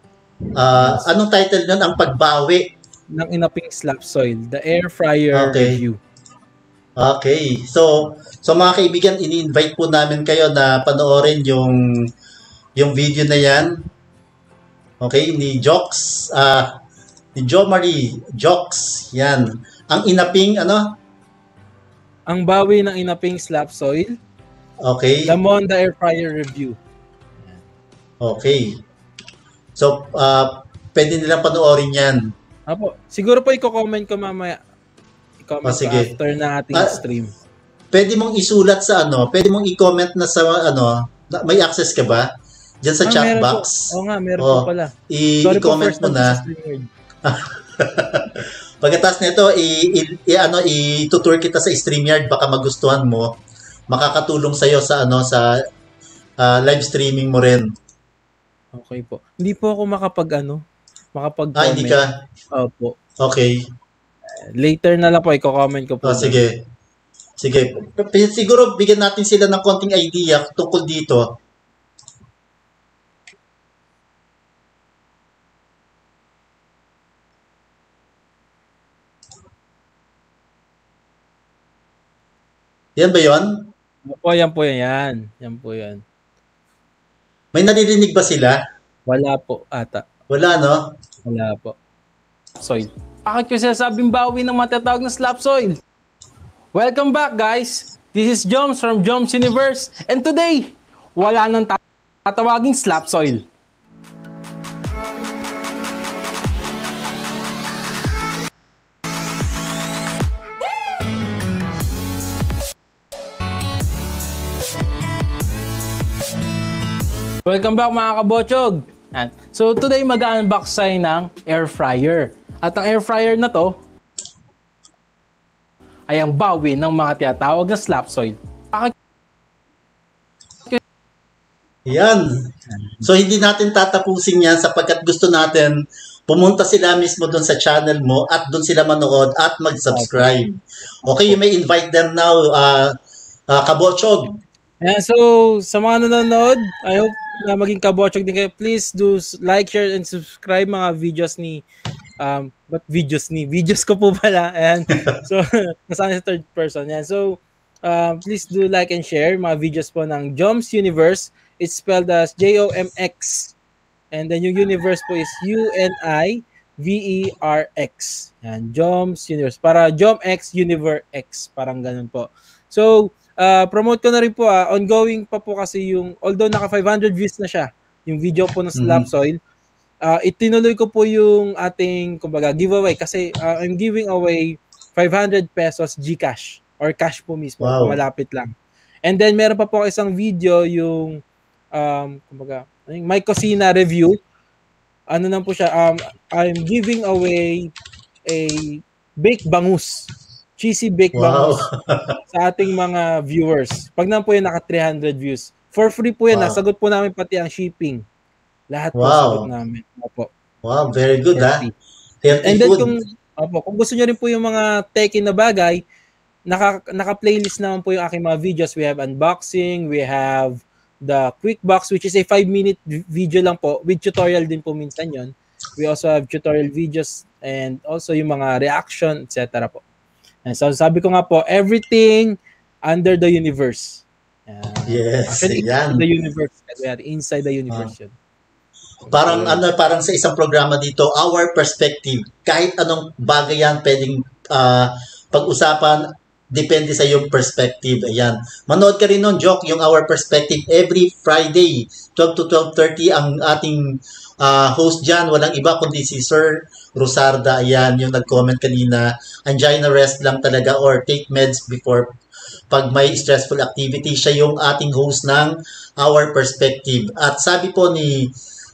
Anong title nun? Ang pagbawi ng inaping slapsoil, the air fryer review. Okay. So mga kaibigan, ini-invite po namin kayo na panoorin yung video na yan. Okay, ni Jox, ni Jo Marie Jox. Yan. Ang inaping Ang bawi ng inaping slapsoil. Okay. Lamon, the air fryer review. Okay. So pwede nilang panoorin yan. Apo, siguro po i-comment ko mamaya. I-comment ko after na ating stream. Pwede mong isulat sa pwede mong i-comment na sa may access ka ba? Diyan sa chat box. Oo nga, meron po pala. I-comment mo na. Pagkatapos nito, i-tutor kita sa StreamYard, baka magustuhan mo. Makakatulong sa iyo sa live streaming mo rin. Okay po. Hindi po ako makapag-comment. Hindi ka? Opo. Okay. Later na lang po, i-comment ko po. Sige. Sige. Siguro bigyan natin sila ng konting idea tungkol dito. Yan ba yun? Yan po yan. Yan po yan. May naririnig ba sila? Wala po ata. Wala, no? Wala po. Soil. Bakit ko sinasabing bawi ng matatawag na slap soil? Welcome back, guys. This is Joms from Joms Universe. And today, wala nang tatawaging slap soil. Welcome back mga kabotsog. Yan. So today mag-unbox tayo ng air fryer. At ang air fryer na to ay ang bawi ng mga tinatawag na Slapsoil. Yan. So hindi natin tatapusin yan sapagkat gusto natin pumunta sila mismo doon sa channel mo at doon sila manood at mag-subscribe. Okay, you may invite them now, Kabochog. Yeah, so sa mga nanonood, I hope na maging kabochog din kayo. Please do like, share, and subscribe mga videos ni videos ko po pala. And so nasana sa third person. Yan. So please do like and share mga videos po ng Jom's Universe. It's spelled as JOMX. And then yung universe po is UNIVERX. Yan, Jom's Universe. Para JOMX Universe X. Parang ganun po. So promote ko na rin po, ongoing pa po kasi yung, although naka 500 views na siya, yung video po ng Slapsoil, itinuloy ko po yung ating, kumbaga, giveaway kasi I'm giving away 500 pesos GCash or cash po mismo, malapit lang. And then meron pa po isang video yung kumbaga, my kusina review. Ano lang po siya, I'm giving away a baked bangus. Cheesy baked bangus sa ating mga viewers. Pag na po yun naka 300 views. For free po yan. Nasagot po namin pati ang shipping. Lahat po sagot namin. Opo. Wow, very good Healthy. And then kung gusto nyo rin po yung mga techy na bagay, naka-playlist naman po yung aking mga videos. We have unboxing, we have the quick box, which is a 5-minute video lang po, with tutorial din po minsan yon. We also have tutorial videos and also yung mga reaction, etc. po. And so sabi ko nga po, everything under the universe. Yes, actually, the universe. Inside the universe yun. Parang parang sa isang programa dito, our perspective. Kahit anong bagay yan, pwedeng pag-usapan, depende sa iyong perspective. Ayan. Manood ka rin nun, Joke, yung our perspective every Friday, 12 to 12:30 ang ating host dyan. Walang iba kundi si Sir Rosarda. Ayan, yung nag-comment kanina. Angina rest lang talaga or take meds before pag may stressful activity. Siya yung ating host ng Our Perspective. At sabi po ni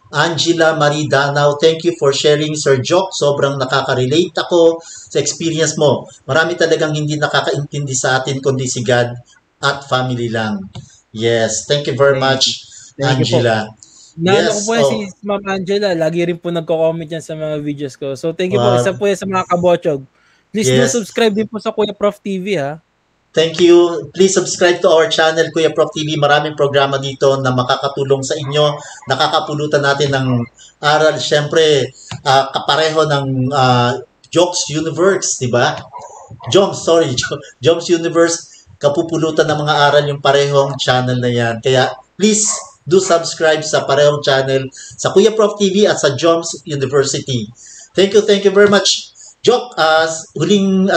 Angela Marie Danao, thank you for sharing, Sir Joke. Sobrang nakaka-relate ako sa experience mo. Marami talagang hindi nakakaintindi sa atin kundi si God at family lang. Yes, thank you very much, Angela. Nalo ko po si Ma'am Angela. Lagi rin po nagko-comment yan sa mga videos ko. So thank you po. Isa po yan sa mga kabochog. Please do subscribe din po sa Kuya Prof TV, ha. Thank you. Please subscribe to our channel, Kuya Prof TV. Maraming programa dito na makakatulong sa inyo. Nakakapulutan natin ng aral. Siyempre, kapareho ng Jom's Universe, di ba? Jom's Universe, kapupulutan ng mga aral yung parehong channel na yan. Kaya, please do subscribe sa parehong channel sa Kuya Prof TV at sa Jom's University. Thank you very much. Joke, huling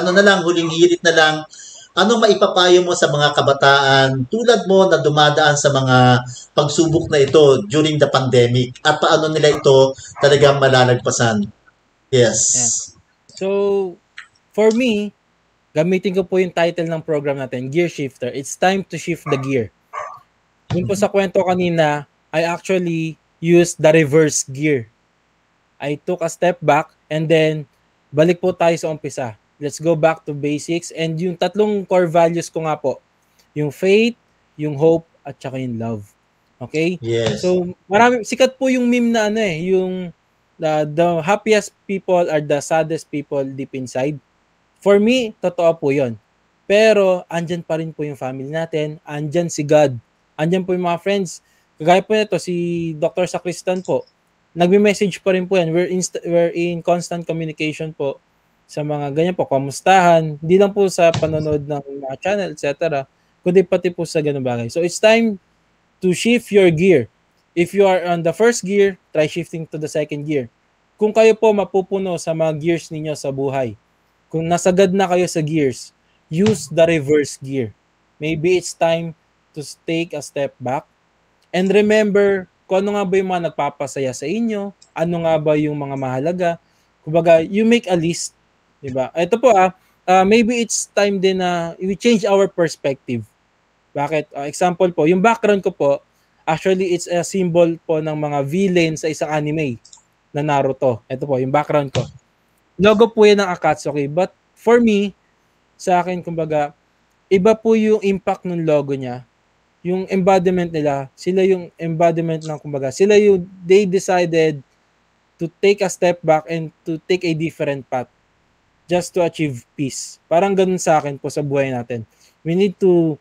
hirit na lang. Ano maipapayo mo sa mga kabataan tulad mo na dumadaan sa mga pagsubok na ito during the pandemic at paano nila ito talagang malalagpasan? Yes. Yeah. So, for me, gamitin ko po yung title ng program natin, Gear Shifter. It's time to shift the gear. Yun po sa kwento kanina, I actually used the reverse gear. I took a step back and then balik po tayo sa umpisa. Let's go back to basics. And yung tatlong core values ko nga po, yung faith, yung hope, at saka yung love. Okay? Yes. So, sikat po yung meme na yung the happiest people are the saddest people deep inside. For me, totoo po yun. Pero, andyan pa rin po yung family natin. Andyan si God. Andyan po yung mga friends. Kagaya po nito, si Dr. Sacristan po. Nagme-message pa rin po yan. We're in constant communication po sa mga ganyan po, kamustahan, hindi lang po sa panonood ng mga channel, etc., kundi pati po sa ganung bagay. So, it's time to shift your gear. If you are on the first gear, try shifting to the second gear. Kung kayo po mapupuno sa mga gears ninyo sa buhay, kung nasagad na kayo sa gears, use the reverse gear. Maybe it's time to take a step back and remember kung ano nga ba yung mga nagpapasaya sa inyo, ano nga ba yung mga mahalaga. Kumbaga, you make a list. Diba? Ito po maybe it's time din na we change our perspective. Bakit? Example po, yung background ko po, Actually, it's a symbol po ng mga villain sa isang anime na Naruto. Ito po, yung background ko. Logo po yan ng Akatsuki. But for me, sa akin, kumbaga, iba po yung impact ng logo niya. Yung embodiment nila, sila yung embodiment ng, kumbaga, sila yung, they decided to take a step back and to take a different path just to achieve peace. Parang ganun sa akin po sa buhay natin. We need to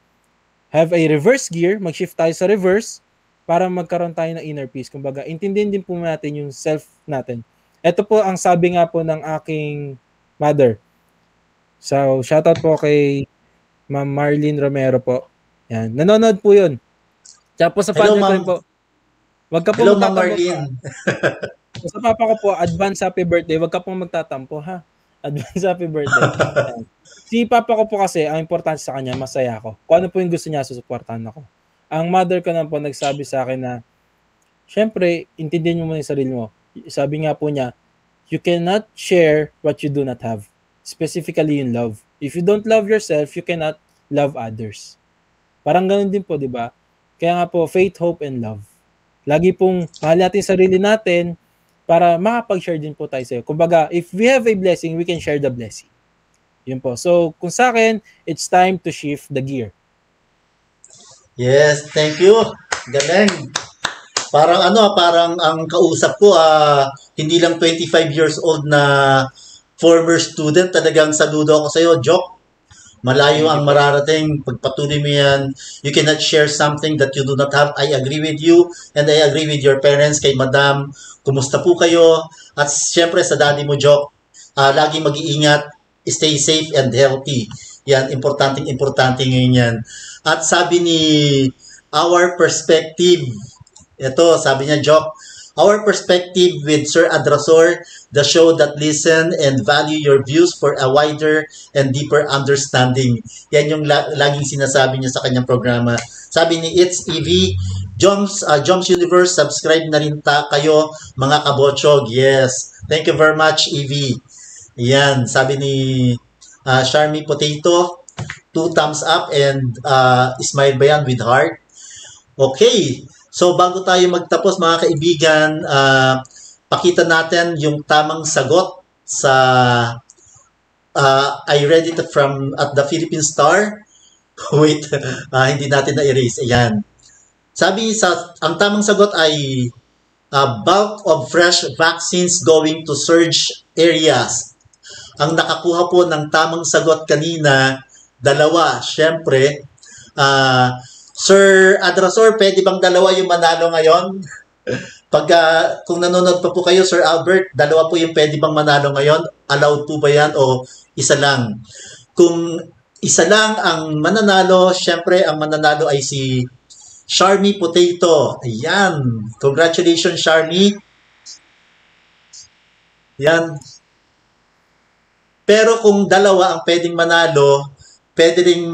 have a reverse gear, mag-shift tayo sa reverse para magkaroon tayo ng inner peace. Kumbaga, intindihin din po natin yung self natin. Ito po ang sabi nga po ng aking mother. So, shoutout po kay Ma'am Marlene Romero po. Yan. Nanonood po yun. Tsaka po sa partner ko rin po. Wag ka po Hello, Ma'am Marlene. Sa papa ko po, advance happy birthday. Wag ka pong magtatampo, ha? Advance happy birthday. Yan. Si papa ko po kasi, ang importante sa kanya, masaya ako. Kung ano po yung gusto niya, susuportahan ako. Ang mother ko naman po nagsabi sa akin na, syempre, intindihin mo muna yung sarili mo. Sabi nga po niya, you cannot share what you do not have. Specifically in love. If you don't love yourself, you cannot love others. Parang ganun din po, di ba? Kaya nga po, faith, hope, and love. Lagi pong mahal natin sarili natin para makapag-share din po tayo sa'yo. Kumbaga, if we have a blessing, we can share the blessing. Yun po. So, kung sa akin, it's time to shift the gear. Yes, thank you. Galing. Parang parang ang kausap ko, hindi lang 25 years old na former student, talagang saludo ako sa'yo, Joke. Malayo ang mararating, pagpatuloy mo yan. You cannot share something that you do not have. I agree with you and I agree with your parents, kay Madam. Kumusta po kayo? At syempre sa daddy mo, Joke, lagi mag-iingat, stay safe and healthy. Yan, importante ngayon yan. At sabi ni Our Perspective, ito, sabi niya, Joke, Our Perspective with Sir Adrasor, the show that listen and value your views for a wider and deeper understanding. Yan yung laging sinasabi niya sa kanyang programa. Sabi ni It's EV, Joms Universe, subscribe na rin kayo, mga kabotsog. Yes. Thank you very much, EV. Yan, sabi ni Charmy Potato, 2 thumbs up and smile ba yan with heart? Okay. So, bago tayo magtapos, mga kaibigan, pakita natin yung tamang sagot sa I read it from at the Philippine Star. Wait, hindi natin na-erase. Ayan. Sabi, ang tamang sagot ay bulk of fresh vaccines going to surge areas. Ang nakakuha po ng tamang sagot kanina, 2. Siyempre, Sir Adrasor, pwede bang 2 yung manalo ngayon? Kung nanonood pa po kayo, Sir Albert, 2 po yung pwede bang manalo ngayon? Allowed po ba yan o 1 lang? Kung 1 lang ang mananalo, syempre ang mananalo ay si Charmy Potato. Ayan. Congratulations, Charmy. Yan. Pero kung 2 ang pwedeng manalo, pwede rin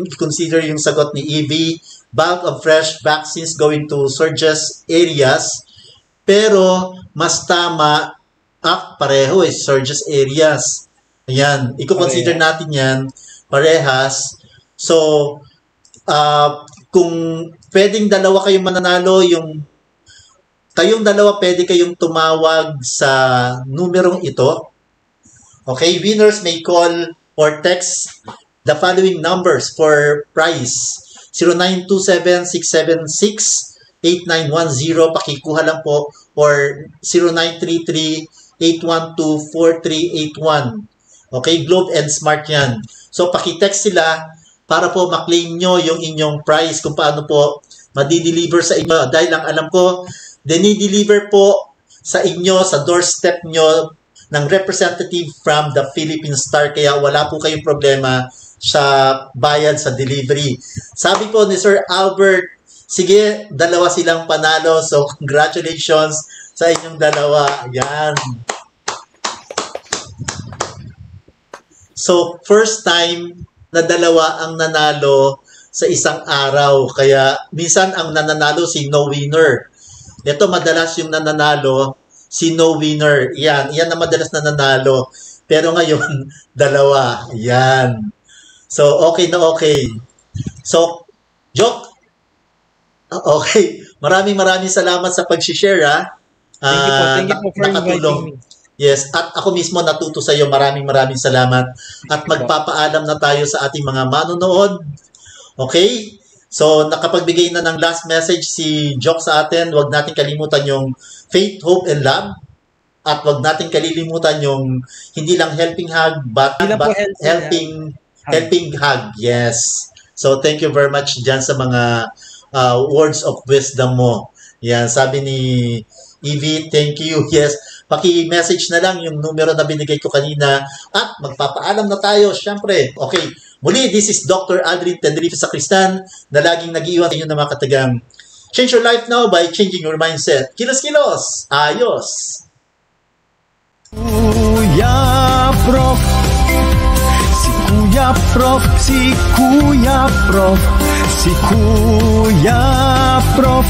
i-consider yung sagot ni EV, bulk of fresh vaccines going to surges areas, pero mas tama, pareho surges areas. Ayan, i-consider natin yan, parehas. So, kung pwedeng 2 kayong mananalo, kayong 2 pwede kayong tumawag sa numerong ito. Okay, winners may call or text the following numbers for prize. 0927-676-8910, pakikuha lang po, or 0933-812-4381. Okay, Globe and Smart yan. So, pakitext sila para po maklaim nyo yung inyong prize kung paano po madideliver sa inyo. Dahil ang alam ko, dinideliver po sa inyo, sa doorstep nyo, ng representative from the Philippine Star, kaya wala po kayong problema sa bayad sa delivery. Sabi po ni Sir Albert, sige, 2 silang panalo, so congratulations sa inyong 2. Yan. So, first time na 2 ang nanalo sa isang araw, kaya minsan ang nananalo si no winner. Ito madalas yung nananalo si no winner. Yan na madalas na nanalo. Pero ngayon, 2. Yan. So, okay na okay. So, Joke, Okay. Maraming salamat sa pag-share, ha. Thank you po for inviting me. Yes, at ako mismo natuto sa iyo. Maraming salamat. At magpapaalam na tayo sa ating mga manonood. Okay? So, nakapagbigay na ng last message si Jock sa atin. Huwag natin kalimutan yung faith, hope, and love. At huwag natin kalilimutan yung hindi lang helping hug, but helping hug. Yes. So, thank you very much dyan sa mga words of wisdom mo. Yan, sabi ni Evie, thank you. Yes, paki-message na lang yung numero na binigay ko kanina at magpapaalam na tayo, syempre. Okay, muli, this is Dr. Aldrin Tenerife Sacristan na laging nag-iwan sa inyo ng mga katagang change your life now by changing your mindset. Kilos-kilos! Ayos! Kuya Prof, si Kuya Prof, si Kuya Prof, si Kuya Prof.